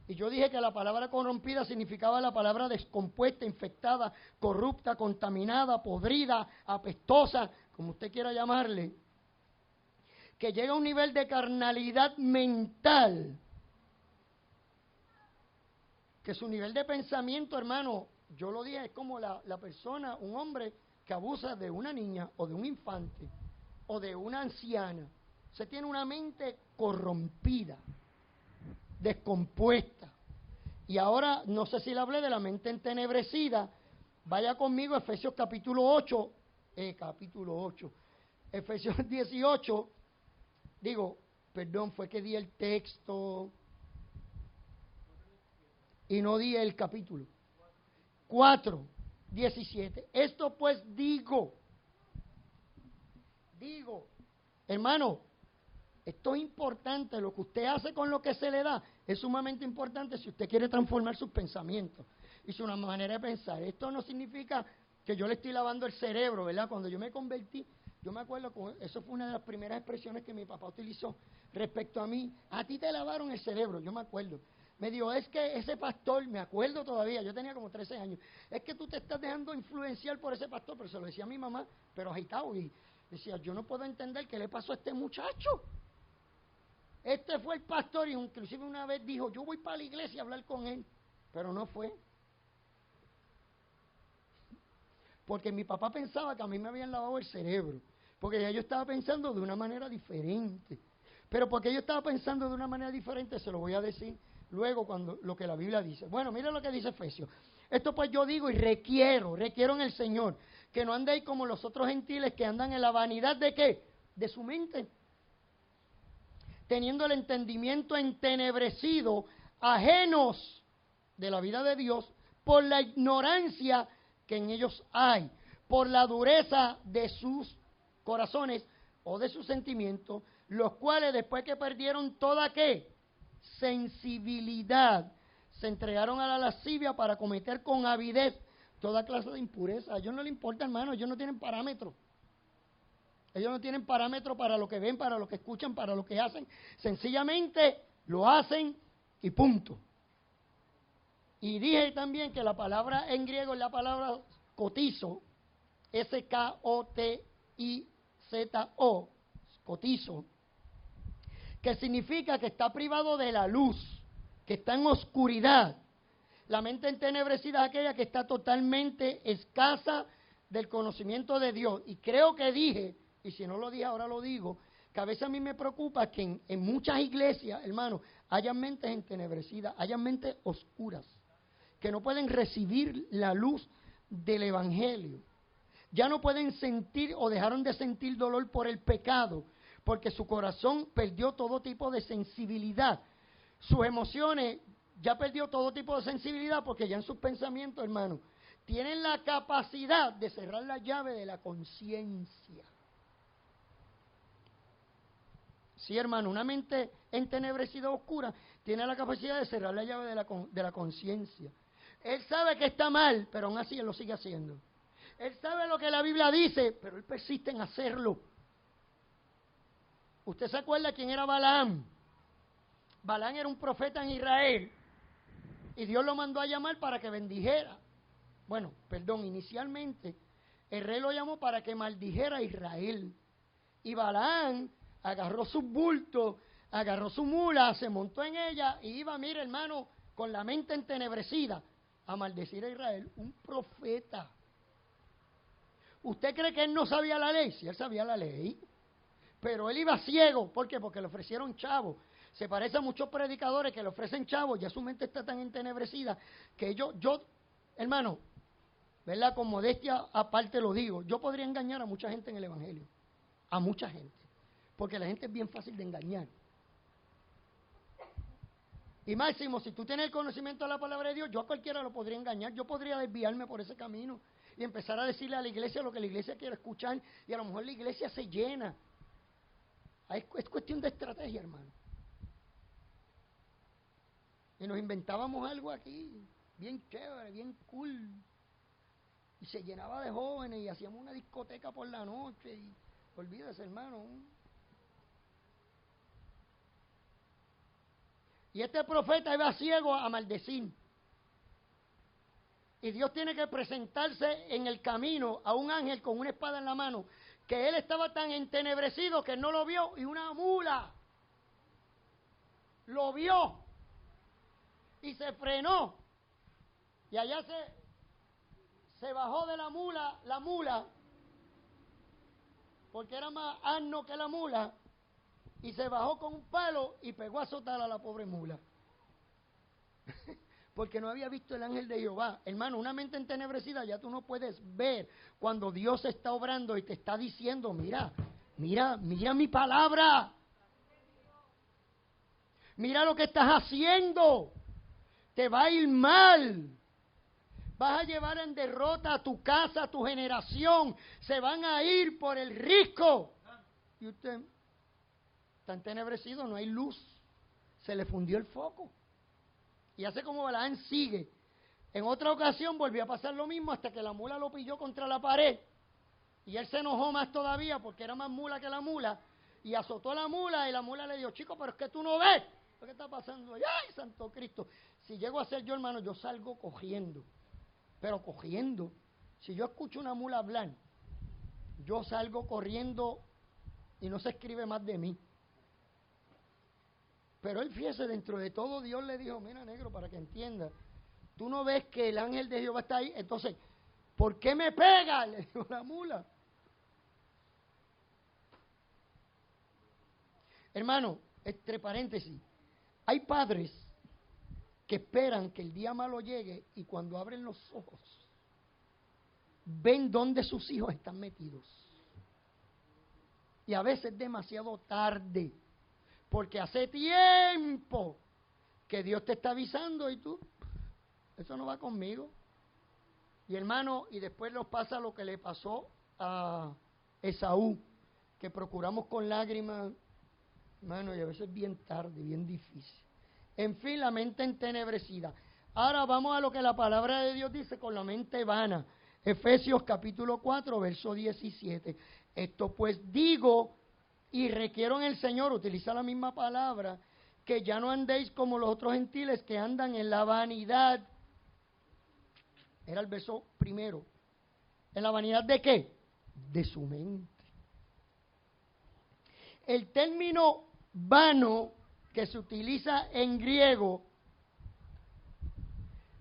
Y yo dije que la palabra corrompida significaba la palabra descompuesta, infectada, corrupta, contaminada, podrida, apestosa, como usted quiera llamarle. Que llega a un nivel de carnalidad mental, que su nivel de pensamiento, hermano, yo lo dije, es como la persona, un hombre que abusa de una niña o de un infante o de una anciana. Se tiene una mente corrompida, descompuesta. Y ahora, no sé si le hablé de la mente entenebrecida. Vaya conmigo a Efesios capítulo 8, Efesios 18. Fue que di el texto y no di el capítulo. 4:17. Esto pues digo, digo, hermano, esto es importante, lo que usted hace con lo que se le da es sumamente importante si usted quiere transformar sus pensamientos y su manera de pensar. Esto no significa que yo le estoy lavando el cerebro, ¿verdad? Cuando yo me convertí, yo me acuerdo, eso fue una de las primeras expresiones que mi papá utilizó respecto a mí. A ti te lavaron el cerebro, yo me acuerdo. Me dijo, es que ese pastor, me acuerdo todavía, yo tenía como 13 años, es que tú te estás dejando influenciar por ese pastor, pero se lo decía a mi mamá, pero agitado, y decía, yo no puedo entender qué le pasó a este muchacho. Este fue el pastor, y inclusive una vez dijo, yo voy para la iglesia a hablar con él, pero no fue. Porque mi papá pensaba que a mí me habían lavado el cerebro, porque ya yo estaba pensando de una manera diferente. Pero porque yo estaba pensando de una manera diferente, se lo voy a decir luego cuando lo que la Biblia dice. Bueno, mira lo que dice Efesios. Esto pues yo digo y requiero en el Señor, que no andéis como los otros gentiles que andan en la vanidad ¿de qué? De su mente. Teniendo el entendimiento entenebrecido, ajenos de la vida de Dios, por la ignorancia que en ellos hay, por la dureza de sus corazones o de sus sentimientos, los cuales después que perdieron toda ¿qué? Sensibilidad, se entregaron a la lascivia para cometer con avidez toda clase de impureza. A ellos no les importa, hermano, ellos no tienen parámetros. Ellos no tienen parámetros para lo que ven, para lo que escuchan, para lo que hacen. Sencillamente lo hacen y punto. Y dije también que la palabra en griego es la palabra cotizo, S-K-O-T-I-Z-O, cotizo, que significa que está privado de la luz, que está en oscuridad. La mente entenebrecida es aquella que está totalmente escasa del conocimiento de Dios. Y creo que dije, y si no lo dije ahora lo digo, que a veces a mí me preocupa que en muchas iglesias, hermano, hayan mentes entenebrecidas, hayan mentes oscuras, que no pueden recibir la luz del Evangelio. Ya no pueden sentir o dejaron de sentir dolor por el pecado, porque su corazón perdió todo tipo de sensibilidad. Sus emociones ya perdió todo tipo de sensibilidad porque ya en sus pensamientos, hermano, tienen la capacidad de cerrar la llave de la conciencia. Sí, hermano, una mente entenebrecida oscura tiene la capacidad de cerrar la llave de la conciencia. Él sabe que está mal, pero aún así él lo sigue haciendo. Él sabe lo que la Biblia dice, pero él persiste en hacerlo. ¿Usted se acuerda quién era Balaam? Balaam era un profeta en Israel y Dios lo mandó a llamar para que bendijera. Bueno, perdón, inicialmente el rey lo llamó para que maldijera a Israel. Y Balaam agarró sus bultos, agarró su mula, se montó en ella y iba, mire hermano, con la mente entenebrecida a maldecir a Israel. Un profeta. ¿Usted cree que él no sabía la ley? Sí, él sabía la ley. Pero él iba ciego. ¿Por qué? Porque le ofrecieron chavos. Se parece a muchos predicadores que le ofrecen chavos, ya su mente está tan entenebrecida que yo, hermano, ¿verdad? Con modestia aparte lo digo, yo podría engañar a mucha gente en el Evangelio. A mucha gente. Porque la gente es bien fácil de engañar. Y máximo, si tú tienes el conocimiento de la palabra de Dios, yo a cualquiera lo podría engañar. Yo podría desviarme por ese camino y empezar a decirle a la iglesia lo que la iglesia quiere escuchar y a lo mejor la iglesia se llena. Es cuestión de estrategia, hermano. Y nos inventábamos algo aquí, bien chévere, bien cool. Y se llenaba de jóvenes y hacíamos una discoteca por la noche. Y olvídese, hermano. Y este profeta iba ciego a maldecir. Y Dios tiene que presentarse en el camino a un ángel con una espada en la mano, que él estaba tan entenebrecido que no lo vio, y una mula lo vio y se frenó. Y allá se bajó de la mula, porque era más asno que la mula, y se bajó con un palo y pegó a azotar a la pobre mula. Porque no había visto el ángel de Jehová. Hermano, una mente entenebrecida ya tú no puedes ver cuando Dios está obrando y te está diciendo, mira mi palabra. Mira lo que estás haciendo. Te va a ir mal. Vas a llevar en derrota a tu casa, a tu generación. Se van a ir por el risco y usted está entenebrecido, no hay luz, se le fundió el foco. Y hace como Balaán sigue. En otra ocasión volvió a pasar lo mismo hasta que la mula lo pilló contra la pared. Y él se enojó más todavía porque era más mula que la mula. Y azotó a la mula y la mula le dijo, chico, pero es que tú no ves lo que está pasando. ¡Ay, santo Cristo! Si llego a ser yo, hermano, yo salgo cogiendo. Pero cogiendo. Si yo escucho una mula hablar, yo salgo corriendo y no se escribe más de mí. Pero él, fíjese, dentro de todo Dios le dijo, mira, negro, para que entienda, tú no ves que el ángel de Jehová está ahí, entonces, ¿por qué me pega? Le dijo la mula. Hermano, entre paréntesis, hay padres que esperan que el día malo llegue y cuando abren los ojos, ven dónde sus hijos están metidos. Y a veces es demasiado tarde, porque hace tiempo que Dios te está avisando y tú, eso no va conmigo. Y hermano, y después nos pasa lo que le pasó a Esaú, que procuramos con lágrimas, hermano, y a veces bien tarde, bien difícil. En fin, la mente entenebrecida. Ahora vamos a lo que la palabra de Dios dice con la mente vana. Efesios capítulo 4, verso 17. Esto pues digo y requiero en el Señor, utiliza la misma palabra, que ya no andéis como los otros gentiles que andan en la vanidad. Era el verso primero. ¿En la vanidad de qué? De su mente. El término vano que se utiliza en griego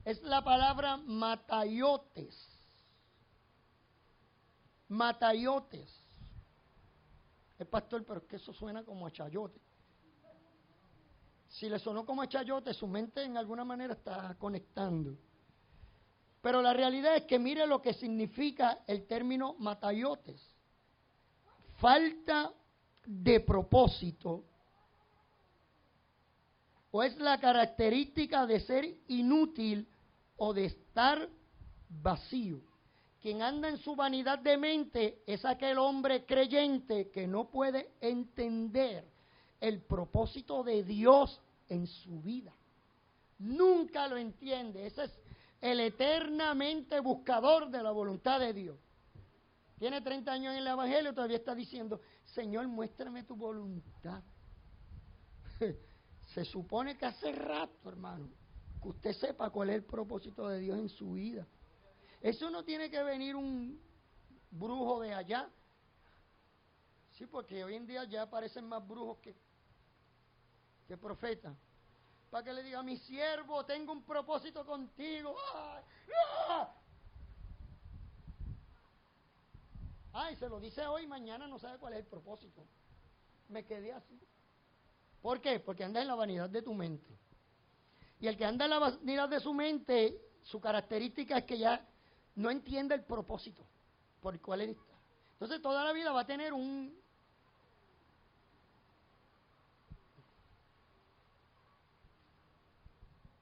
es la palabra mataiotes. Mataiotes. El pastor, pero es que eso suena como a chayote. Si le sonó como a chayote, su mente en alguna manera está conectando. Pero la realidad es que mire lo que significa el término mataiotes. Falta de propósito, o es la característica de ser inútil o de estar vacío. Quien anda en su vanidad de mente es aquel hombre creyente que no puede entender el propósito de Dios en su vida. Nunca lo entiende. Ese es el eternamente buscador de la voluntad de Dios. Tiene 30 años en el Evangelio y todavía está diciendo, Señor, muéstrame tu voluntad. Se supone que hace rato, hermano, que usted sepa cuál es el propósito de Dios en su vida. Eso no tiene que venir un brujo de allá. Sí, porque hoy en día ya aparecen más brujos que profetas. Para que le diga, mi siervo, tengo un propósito contigo. ¡Ah! ¡Ah! Ay, se lo dice hoy, mañana no sabe cuál es el propósito. Me quedé así. ¿Por qué? Porque anda en la vanidad de tu mente. Y el que anda en la vanidad de su mente, su característica es que ya no entiende el propósito por el cual él está. Entonces toda la vida va a tener un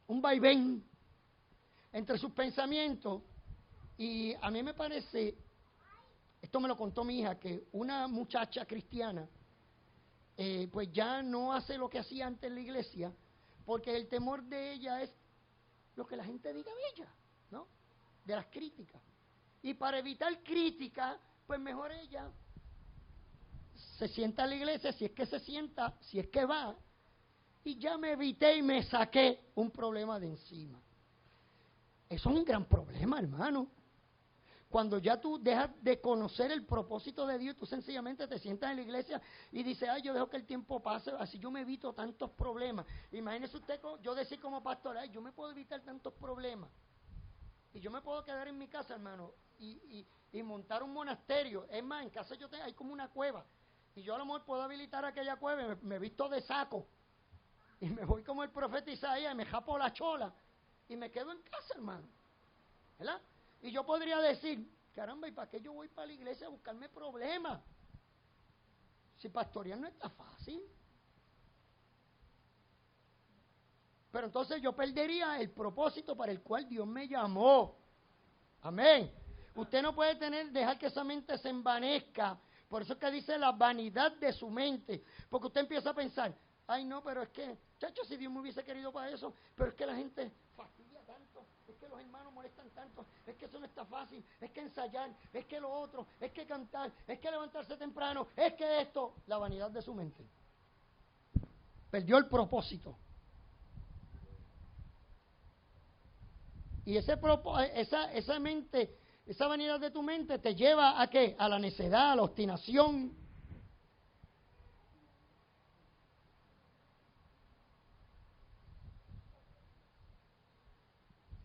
vaivén entre sus pensamientos. Y a mí me parece, esto me lo contó mi hija, que una muchacha cristiana pues ya no hace lo que hacía antes en la iglesia, porque el temor de ella es lo que la gente diga de ella, ¿no? De las críticas. Y para evitar críticas, pues mejor ella se sienta en la iglesia, si es que se sienta, si es que va, y ya me evité y me saqué un problema de encima. Eso es un gran problema, hermano. Cuando ya tú dejas de conocer el propósito de Dios, tú sencillamente te sientas en la iglesia y dices, ay, yo dejo que el tiempo pase, así yo me evito tantos problemas. Imagínese usted, yo decir como pastor, ay, yo me puedo evitar tantos problemas. Y yo me puedo quedar en mi casa, hermano, y montar un monasterio. Es más, en casa hay como una cueva. Y yo a lo mejor puedo habilitar aquella cueva y me visto de saco. Y me voy como el profeta Isaías y me japo la chola. Y me quedo en casa, hermano. ¿Verdad? Y yo podría decir, caramba, ¿y para qué yo voy para la iglesia a buscarme problemas? Si pastorear no está fácil. Pero entonces yo perdería el propósito para el cual Dios me llamó. Amén. Usted no puede dejar que esa mente se envanezca Por eso es que dice la vanidad de su mente. Porque usted empieza a pensar, ay no, pero es que, chacho, si Dios me hubiese querido para eso, pero es que la gente fastidia tanto, es que los hermanos molestan tanto, es que eso no está fácil, es que ensayar, es que lo otro, es que cantar, es que levantarse temprano, es que esto, la vanidad de su mente. Perdió el propósito. Y esa mente, esa vanidad de tu mente te lleva ¿a qué? A la necedad, a la obstinación.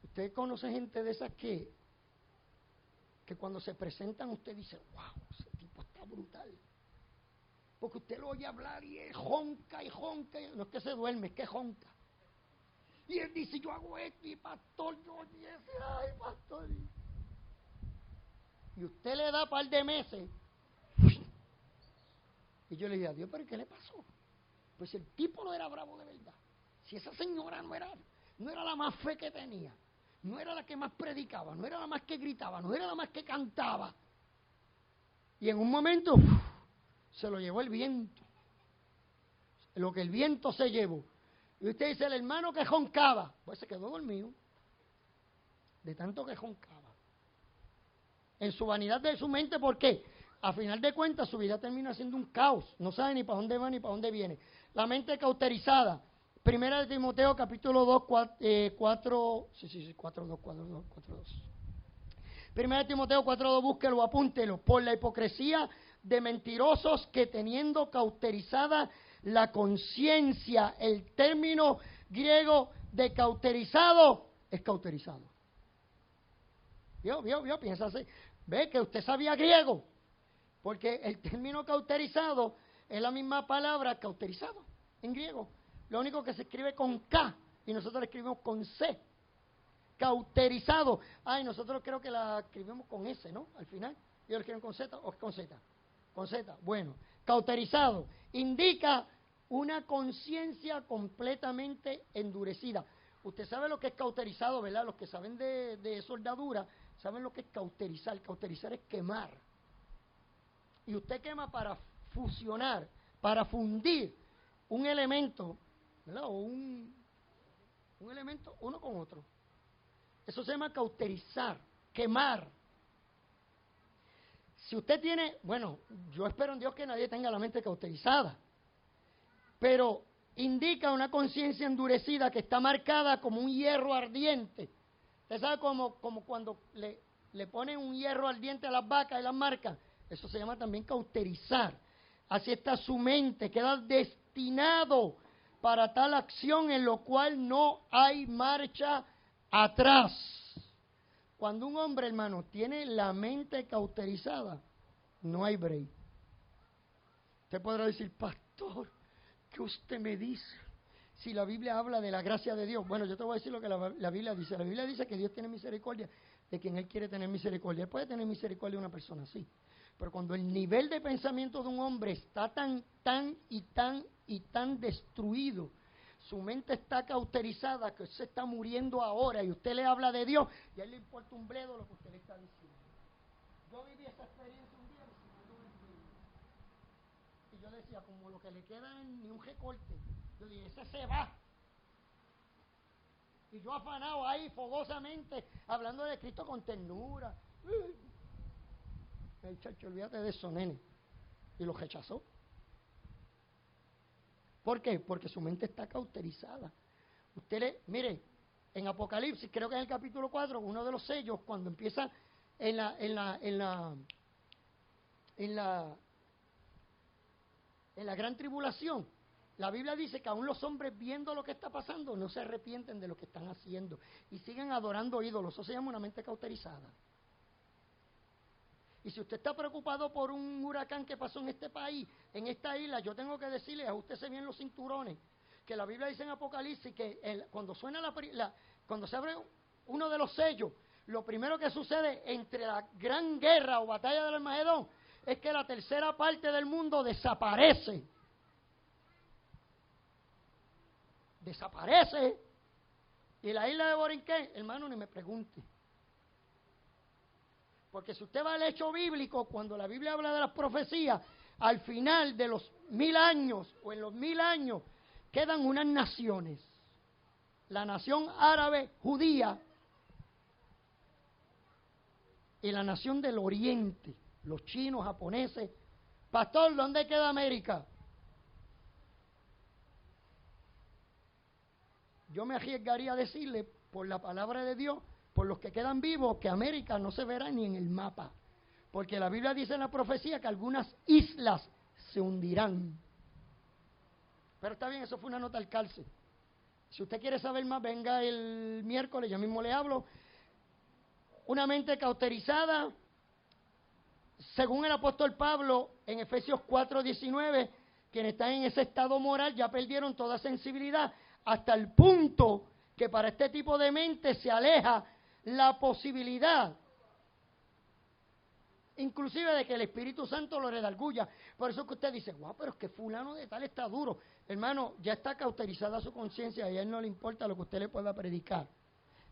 Usted conoce gente de esas que cuando se presentan usted dice, wow, ese tipo está brutal. Porque usted lo oye hablar y es jonca y jonca. No es que se duerme, es que jonca. Y él dice, yo hago esto y pastor, yo oye ese, ay pastor. Y usted le da un par de meses. Y yo le digo, Dios, ¿pero qué le pasó? Pues el tipo no era bravo de verdad. Si esa señora no era la más fe que tenía, no era la que más predicaba, no era la más que gritaba, no era la más que cantaba. Y en un momento se lo llevó el viento. Lo que el viento se llevó. Y usted dice, el hermano que joncaba, pues se quedó dormido. De tanto que joncaba. En su vanidad de su mente, ¿por qué? A final de cuentas, su vida termina siendo un caos. No sabe ni para dónde va ni para dónde viene. La mente cauterizada. Primera de Timoteo, capítulo 2, 4, 2. Primera de Timoteo 4:2, búsquelo, apúntelo. Por la hipocresía de mentirosos que teniendo cauterizada la conciencia, el término griego de cauterizado es cauterizado. ¿Vio? Piensa así. Ve que usted sabía griego, porque el término cauterizado es la misma palabra cauterizado en griego. Lo único que se escribe con K y nosotros la escribimos con C. Cauterizado. Ay, nosotros creo que la escribimos con S, ¿no? Al final. ¿Ellos la escriben con Z o con Z? Con Z. Bueno, cauterizado indica una conciencia completamente endurecida. Usted sabe lo que es cauterizado, ¿verdad? Los que saben de soldadura saben lo que es cauterizar. Cauterizar es quemar. Y usted quema para fusionar, para fundir un elemento, ¿verdad? O un elemento uno con otro. Eso se llama cauterizar, quemar. Si usted tiene, bueno, yo espero en Dios que nadie tenga la mente cauterizada, pero indica una conciencia endurecida que está marcada como un hierro ardiente. Usted sabe como cuando le ponen un hierro ardiente a las vacas y las marcan. Eso se llama también cauterizar. Así está su mente, queda destinado para tal acción en lo cual no hay marcha atrás. Cuando un hombre, hermano, tiene la mente cauterizada, no hay break. Usted podrá decir, pastor, ¿qué usted me dice? Si la Biblia habla de la gracia de Dios. Bueno, yo te voy a decir lo que la Biblia dice. La Biblia dice que Dios tiene misericordia de quien Él quiere tener misericordia. Él puede tener misericordia de una persona así. Pero cuando el nivel de pensamiento de un hombre está tan destruido, su mente está cauterizada, que usted está muriendo ahora y usted le habla de Dios y a él le importa un bledo lo que usted le está diciendo. Yo viví esa experiencia un día y yo decía, como lo que le queda en ni un recorte, yo dije, ese se va. Y yo afanado ahí fogosamente, hablando de Cristo con ternura. El chacho, olvídate de eso, nene. Y lo rechazó. ¿Por qué? Porque su mente está cauterizada. Mire, en Apocalipsis, creo que en el capítulo 4, uno de los sellos, cuando empieza en la gran tribulación, la Biblia dice que aún los hombres viendo lo que está pasando no se arrepienten de lo que están haciendo y siguen adorando ídolos. Eso se llama una mente cauterizada. Y si usted está preocupado por un huracán que pasó en este país, en esta isla, yo tengo que decirle, ajústese bien los cinturones, que la Biblia dice en Apocalipsis que cuando suena cuando se abre uno de los sellos, lo primero que sucede entre la gran guerra o batalla del Armagedón es que la tercera parte del mundo desaparece. Desaparece. Y la isla de Borinquén, hermano, ni me pregunte. Porque si usted va al hecho bíblico, cuando la Biblia habla de las profecías, al final de los 1000 años o en los 1000 años quedan unas naciones. La nación árabe judía y la nación del oriente, los chinos, japoneses. Pastor, ¿dónde queda América? Yo me arriesgaría a decirle, por la palabra de Dios, por los que quedan vivos, que América no se verá ni en el mapa. Porque la Biblia dice en la profecía que algunas islas se hundirán. Pero está bien, eso fue una nota al calce. Si usted quiere saber más, venga el miércoles, yo mismo le hablo. Una mente cauterizada, según el apóstol Pablo, en Efesios 4:19, quienes están en ese estado moral ya perdieron toda sensibilidad, hasta el punto que para este tipo de mente se aleja la posibilidad, inclusive de que el Espíritu Santo lo redarguya. Por eso que usted dice, guau, pero es que fulano de tal está duro. Hermano, ya está cauterizada su conciencia y a él no le importa lo que usted le pueda predicar.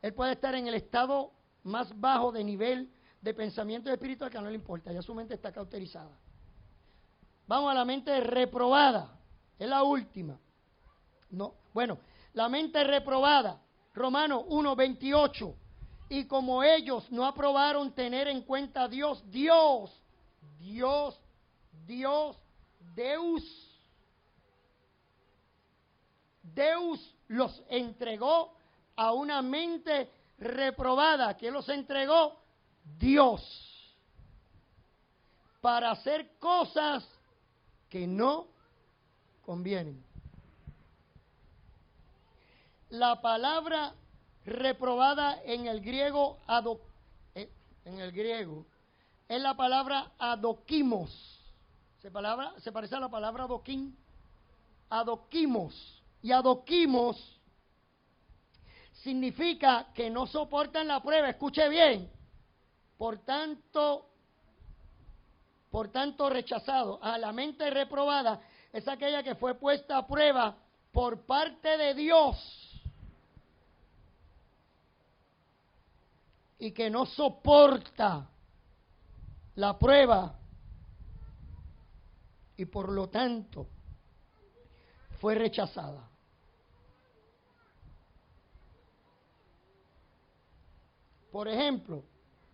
Él puede estar en el estado más bajo de nivel de pensamiento espiritual que no le importa, ya su mente está cauterizada. Vamos a la mente reprobada, es la última. No, bueno, la mente reprobada, Romanos 1:28. Y como ellos no aprobaron tener en cuenta a Dios, Deus los entregó a una mente reprobada. ¿Quién los entregó? Dios. Para hacer cosas que no convienen. La palabra reprobada en el griego, es la palabra adokimos. Se parece a la palabra adoquín. Adokimos. Y adokimos significa que no soportan la prueba. Escuche bien. Por tanto rechazado. A la mente reprobada es aquella que fue puesta a prueba por parte de Dios y que no soporta la prueba y por lo tanto fue rechazada. Por ejemplo,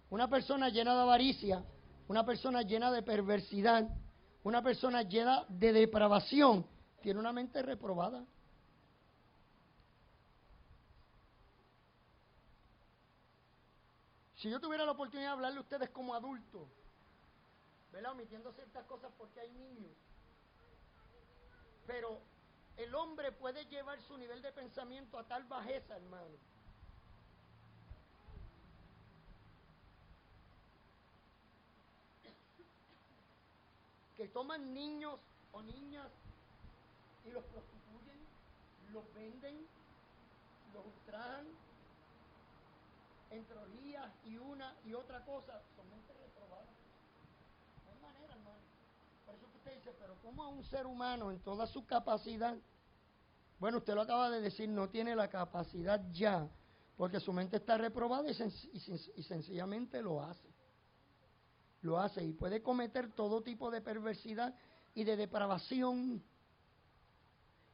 una persona llena de avaricia, una persona llena de perversidad, una persona llena de depravación, tiene una mente reprobada. Si yo tuviera la oportunidad de hablarle a ustedes como adultos, ¿verdad? Omitiendo ciertas cosas porque hay niños, pero el hombre puede llevar su nivel de pensamiento a tal bajeza, hermano, que toman niños o niñas y los prostituyen, los venden, los ultrajan, entre orgías y una y otra cosa, son mentes reprobadas. No hay manera, hermano. Por eso que usted dice, pero ¿cómo a un ser humano en toda su capacidad? Bueno, usted lo acaba de decir, no tiene la capacidad ya, porque su mente está reprobada y sencillamente lo hace. Lo hace y puede cometer todo tipo de perversidad y de depravación.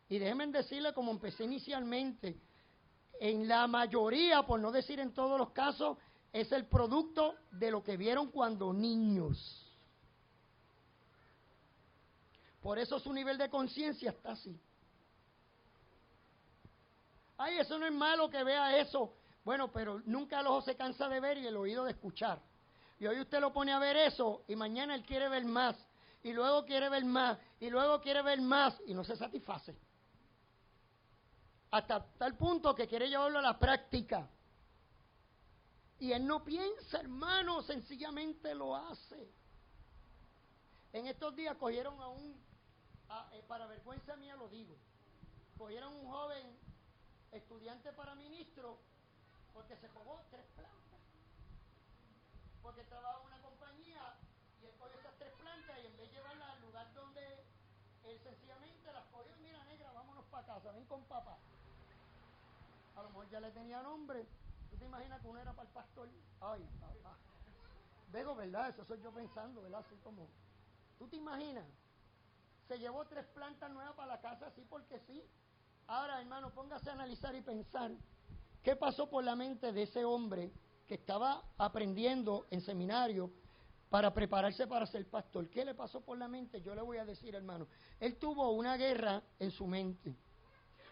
Y déjenme decirle, como empecé inicialmente, en la mayoría, por no decir en todos los casos, es el producto de lo que vieron cuando niños. Por eso su nivel de conciencia está así. Ay, eso no es malo que vea eso. Bueno, pero nunca el ojo se cansa de ver y el oído de escuchar. Y hoy usted lo pone a ver eso y mañana él quiere ver más. Y luego quiere ver más. Y luego quiere ver más y no se satisface. Hasta tal punto que quiere llevarlo a la práctica. Y él no piensa, hermano, sencillamente lo hace. En estos días cogieron para vergüenza mía lo digo, cogieron un joven estudiante para ministro porque se robó 3 plantas. Porque trabajaba en una compañía y él cogió esas 3 plantas y en vez de llevarlas al lugar donde él sencillamente las cogió, mira negra, vámonos para casa, ven con papá. A lo mejor ya le tenía nombre. ¿Tú te imaginas que uno era para el pastor? Ay, papá. Luego, ¿verdad? Eso soy yo pensando, ¿verdad? Así como, ¿tú te imaginas? Se llevó 3 plantas nuevas para la casa así porque sí. Ahora, hermano, póngase a analizar y pensar qué pasó por la mente de ese hombre que estaba aprendiendo en seminario para prepararse para ser pastor. ¿Qué le pasó por la mente? Yo le voy a decir, hermano, él tuvo una guerra en su mente.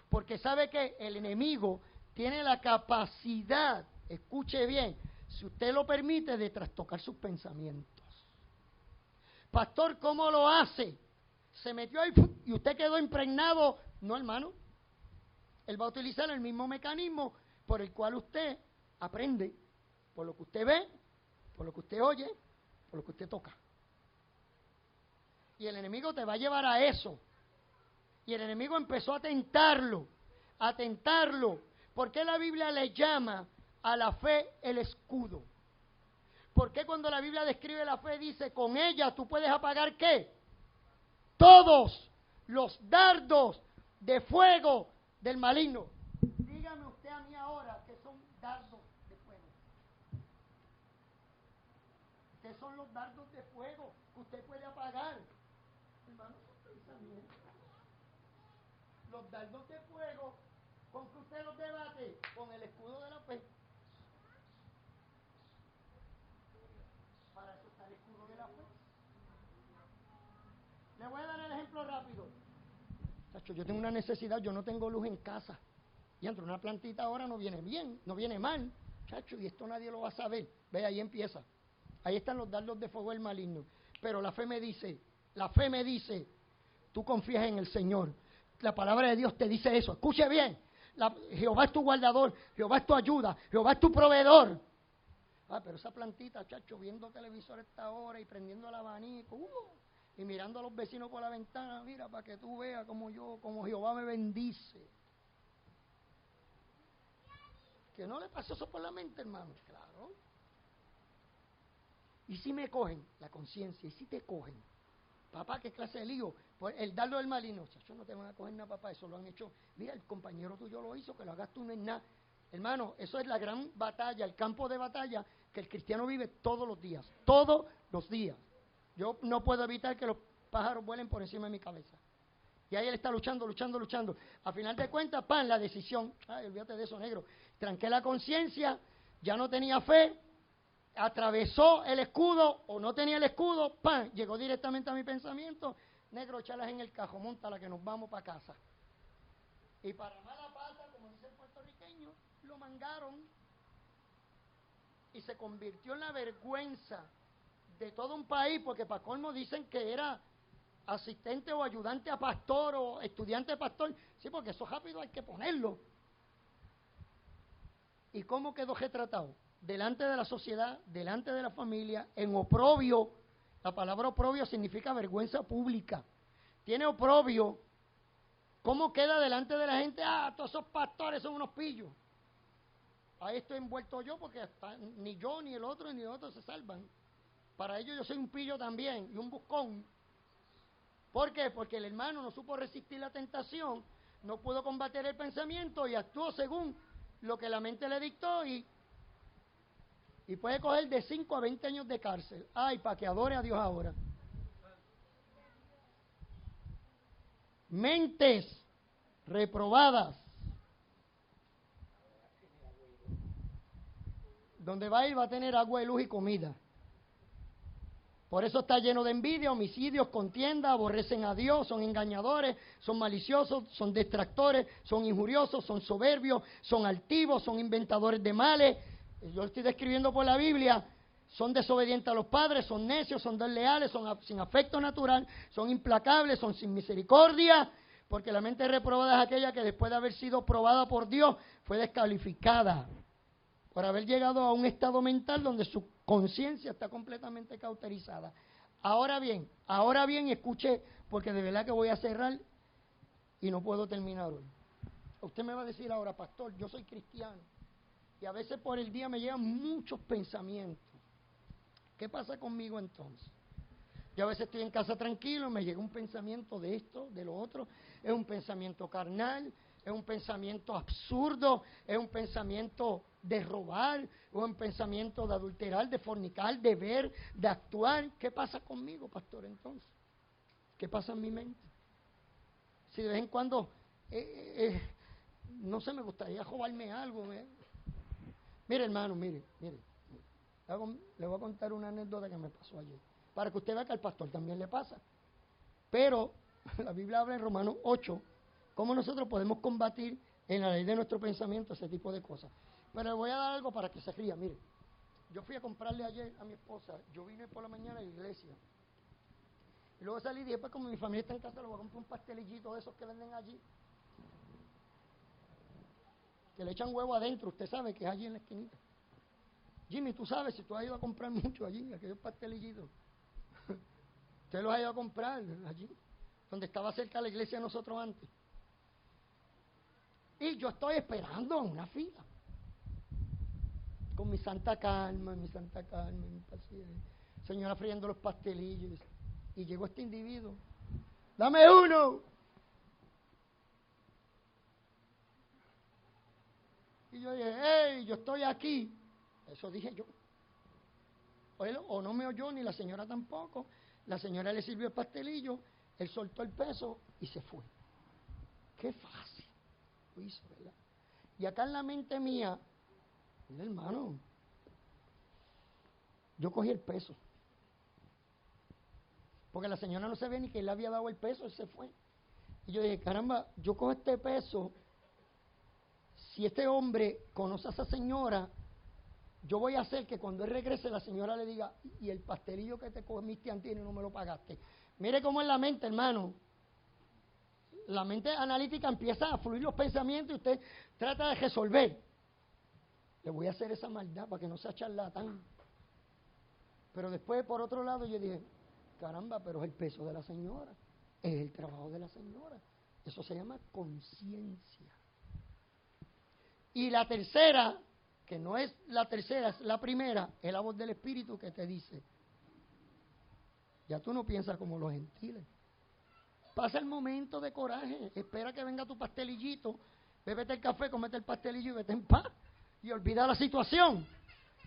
Porque sabe que el enemigo tiene la capacidad, escuche bien, si usted lo permite, de trastocar sus pensamientos. Pastor, ¿cómo lo hace? Se metió ahí y usted quedó impregnado. No, hermano. Él va a utilizar el mismo mecanismo por el cual usted aprende, por lo que usted ve, por lo que usted oye, por lo que usted toca. Y el enemigo te va a llevar a eso. Y el enemigo empezó a tentarlo. ¿Por qué la Biblia le llama a la fe el escudo? ¿Por qué cuando la Biblia describe la fe dice, con ella tú puedes apagar qué? Todos los dardos de fuego del maligno. Dígame usted a mí ahora que son dardos de fuego. ¿Qué son los dardos de fuego que usted puede apagar? Hermano, son pensamientos. Los dardos de fuego, ¿con que usted los debate? Con el escudo de la fe. Para eso está el escudo de la fe. Le voy a dar el ejemplo rápido. Chacho, yo tengo una necesidad, yo no tengo luz en casa. Y entre una plantita ahora no viene bien, no viene mal. Chacho, y esto nadie lo va a saber. Ve, ahí empieza. Ahí están los dardos de fuego del maligno. Pero la fe me dice, tú confías en el Señor. La palabra de Dios te dice eso. Escuche bien. Jehová es tu guardador, Jehová es tu ayuda, Jehová es tu proveedor. Pero esa plantita, chacho, viendo televisor a esta hora y prendiendo el abanico, y mirando a los vecinos por la ventana, mira, para que tú veas como Jehová me bendice. ¿Que no le pasó eso por la mente, hermano? Claro. ¿Y si me cogen? La conciencia. ¿Y si te cogen? Papá, ¿qué clase de lío? Pues el dardo del maligno. Chacho, no te van a coger nada, papá. Eso lo han hecho. Mira, el compañero tuyo lo hizo, que lo hagas tú no es nada. Hermano, eso es la gran batalla, el campo de batalla que el cristiano vive todos los días. Todos los días. Yo no puedo evitar que los pájaros vuelen por encima de mi cabeza. Y ahí él está luchando. A final de cuentas, ¡pam!, la decisión. Ay, olvídate de eso, negro. Tranqué la conciencia, ya no tenía fe, atravesó el escudo o no tenía el escudo, ¡pam!, llegó directamente a mi pensamiento. Negro, échalas en el cajón, móntala que nos vamos para casa. Y para mala pata, como dice el puertorriqueño, lo mangaron. Y se convirtió en la vergüenza de todo un país, porque para colmo dicen que era asistente o ayudante a pastor o estudiante de pastor. Sí, porque eso rápido hay que ponerlo. ¿Y cómo quedó retratado? Delante de la sociedad, delante de la familia, en oprobio. La palabra oprobio significa vergüenza pública. Tiene oprobio. ¿Cómo queda delante de la gente? Todos esos pastores son unos pillos. Ahí estoy envuelto yo porque hasta ni yo, ni el otro, ni el otro se salvan. Para ellos yo soy un pillo también y un buscón. ¿Por qué? Porque el hermano no supo resistir la tentación, no pudo combatir el pensamiento y actuó según lo que la mente le dictó y puede coger de 5 a 20 años de cárcel. Ay, para que adore a Dios ahora. Mentes reprobadas. Donde va a ir va a tener agua de luz y comida. Por eso está lleno de envidia, homicidios, contienda, aborrecen a Dios, son engañadores, son maliciosos, son distractores, son injuriosos, son soberbios, son altivos, son inventadores de males. Yo lo estoy describiendo por la Biblia. Son desobedientes a los padres, son necios, son desleales, son sin afecto natural, son implacables, son sin misericordia, porque la mente reprobada es aquella que después de haber sido probada por Dios fue descalificada por haber llegado a un estado mental donde su conciencia está completamente cauterizada. Ahora bien, escuche, porque de verdad que voy a cerrar y no puedo terminar hoy. Usted me va a decir ahora, pastor, yo soy cristiano y a veces por el día me llegan muchos pensamientos. ¿Qué pasa conmigo entonces? Yo a veces estoy en casa tranquilo, me llega un pensamiento de esto, de lo otro, es un pensamiento carnal, es un pensamiento absurdo, es un pensamiento de robar, es un pensamiento de adulterar, de fornicar, de ver, de actuar. ¿Qué pasa conmigo, pastor, entonces? ¿Qué pasa en mi mente? Si de vez en cuando, no sé, me gustaría robarme algo. Mire, hermano, mire. Le voy a contar una anécdota que me pasó ayer, para que usted vea que al pastor también le pasa. Pero la Biblia habla en Romanos 8, cómo nosotros podemos combatir en la ley de nuestro pensamiento ese tipo de cosas. Pero le voy a dar algo para que se ría. Mire, yo fui a comprarle ayer a mi esposa, yo vine por la mañana a la iglesia. Y luego salí y dije, pues como mi familia está en casa, le voy a comprar un pastelillito de esos que venden allí. Que le echan huevo adentro, usted sabe que es allí en la esquinita. Jimmy, tú sabes, si tú has ido a comprar mucho allí, aquellos pastelillitos. Usted los ha ido a comprar allí, donde estaba cerca de la iglesia de nosotros antes. Y yo estoy esperando en una fila. Con mi santa calma, mi paciencia. Señora friendo los pastelillos. Y llegó este individuo. ¡Dame uno! Y yo dije, ¡hey, yo estoy aquí! Eso dije yo. O no me oyó, ni la señora tampoco. La señora le sirvió el pastelillo, él soltó el peso y se fue. ¡Qué fácil! Lo hizo, ¿verdad? Y acá en la mente mía, mira, hermano, yo cogí el peso. Porque la señora no se ve ni que él le había dado el peso, él se fue. Y yo dije, caramba, yo cojo este peso, si este hombre conoce a esa señora, yo voy a hacer que cuando él regrese la señora le diga, y el pastelillo que te comiste antes y no me lo pagaste. Mire cómo es la mente, hermano. La mente analítica empieza a fluir los pensamientos y usted trata de resolver. Le voy a hacer esa maldad para que no sea charlatán. Pero después, por otro lado, yo dije, caramba, pero es el peso de la señora, es el trabajo de la señora. Eso se llama conciencia. Y la tercera, que no es la tercera, es la primera, es la voz del Espíritu que te dice, ya tú no piensas como los gentiles. Pasa el momento de coraje, espera que venga tu pastelillito, bébete el café, comete el pastelillo y vete en paz. Y olvida la situación.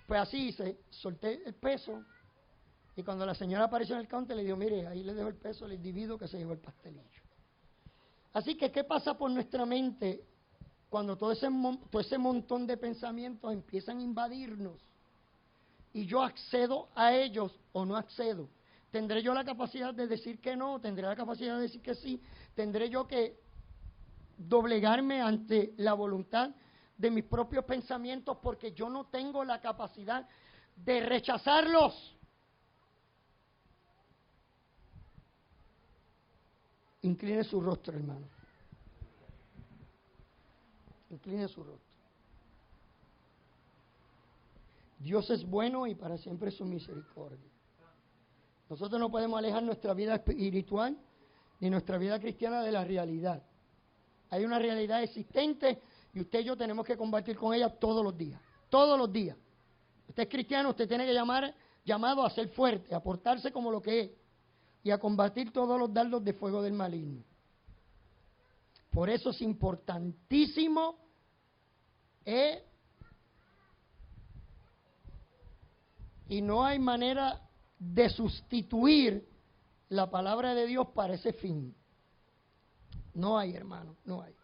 Pues así hice, solté el peso. Y cuando la señora apareció en el counter, le dijo, mire, ahí le dejo el peso al individuo que se llevó el pastelillo. Así que, ¿qué pasa por nuestra mente cuando todo ese montón de pensamientos empiezan a invadirnos? Y yo accedo a ellos o no accedo. ¿Tendré yo la capacidad de decir que no? ¿Tendré la capacidad de decir que sí? ¿Tendré yo que doblegarme ante la voluntad de mis propios pensamientos porque yo no tengo la capacidad de rechazarlos? Incline su rostro, hermano. Incline su rostro. Dios es bueno y para siempre es su misericordia. Nosotros no podemos alejar nuestra vida espiritual ni nuestra vida cristiana de la realidad. Hay una realidad existente y usted y yo tenemos que combatir con ella todos los días. Todos los días. Usted es cristiano, usted tiene que llamado a ser fuerte, a portarse como lo que es y a combatir todos los dardos de fuego del maligno. Por eso es importantísimo y no hay manera de sustituir la palabra de Dios para ese fin. No hay, hermano, no hay.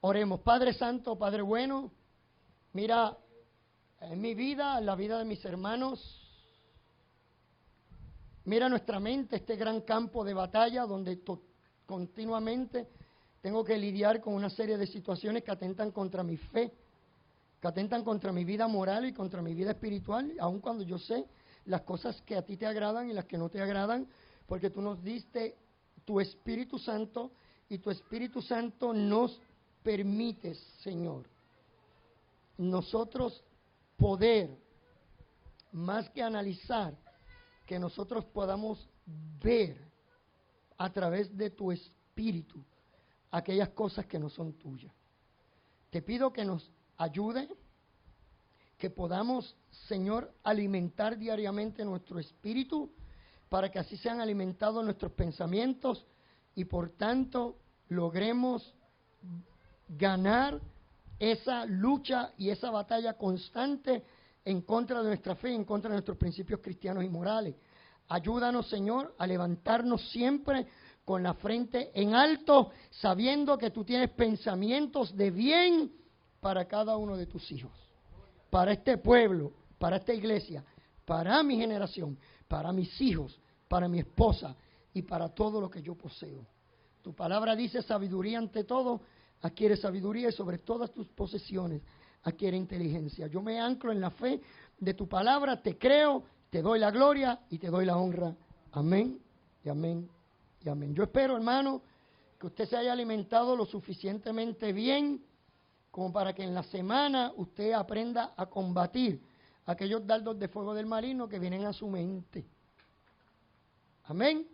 Oremos. Padre Santo, Padre bueno, mira en mi vida, en la vida de mis hermanos, mira nuestra mente, este gran campo de batalla donde continuamente tengo que lidiar con una serie de situaciones que atentan contra mi fe, que atentan contra mi vida moral y contra mi vida espiritual, aun cuando yo sé las cosas que a ti te agradan y las que no te agradan, porque tú nos diste tu Espíritu Santo y tu Espíritu Santo nos permite, Señor, nosotros poder, más que analizar, que nosotros podamos ver a través de tu Espíritu aquellas cosas que no son tuyas. Te pido que nos ayude, que podamos, Señor, alimentar diariamente nuestro espíritu para que así sean alimentados nuestros pensamientos y por tanto logremos ganar esa lucha y esa batalla constante en contra de nuestra fe, en contra de nuestros principios cristianos y morales. Ayúdanos, Señor, a levantarnos siempre con la frente en alto, sabiendo que tú tienes pensamientos de bien para cada uno de tus hijos, para este pueblo, para esta iglesia, para mi generación, para mis hijos, para mi esposa y para todo lo que yo poseo. Tu palabra dice: sabiduría ante todo, adquiere sabiduría, y sobre todas tus posesiones adquiere inteligencia. Yo me anclo en la fe de tu palabra, te creo, te doy la gloria y te doy la honra. Amén y amén y amén. Yo espero, hermano, que usted se haya alimentado lo suficientemente bien como para que en la semana usted aprenda a combatir aquellos dardos de fuego del maligno que vienen a su mente. Amén.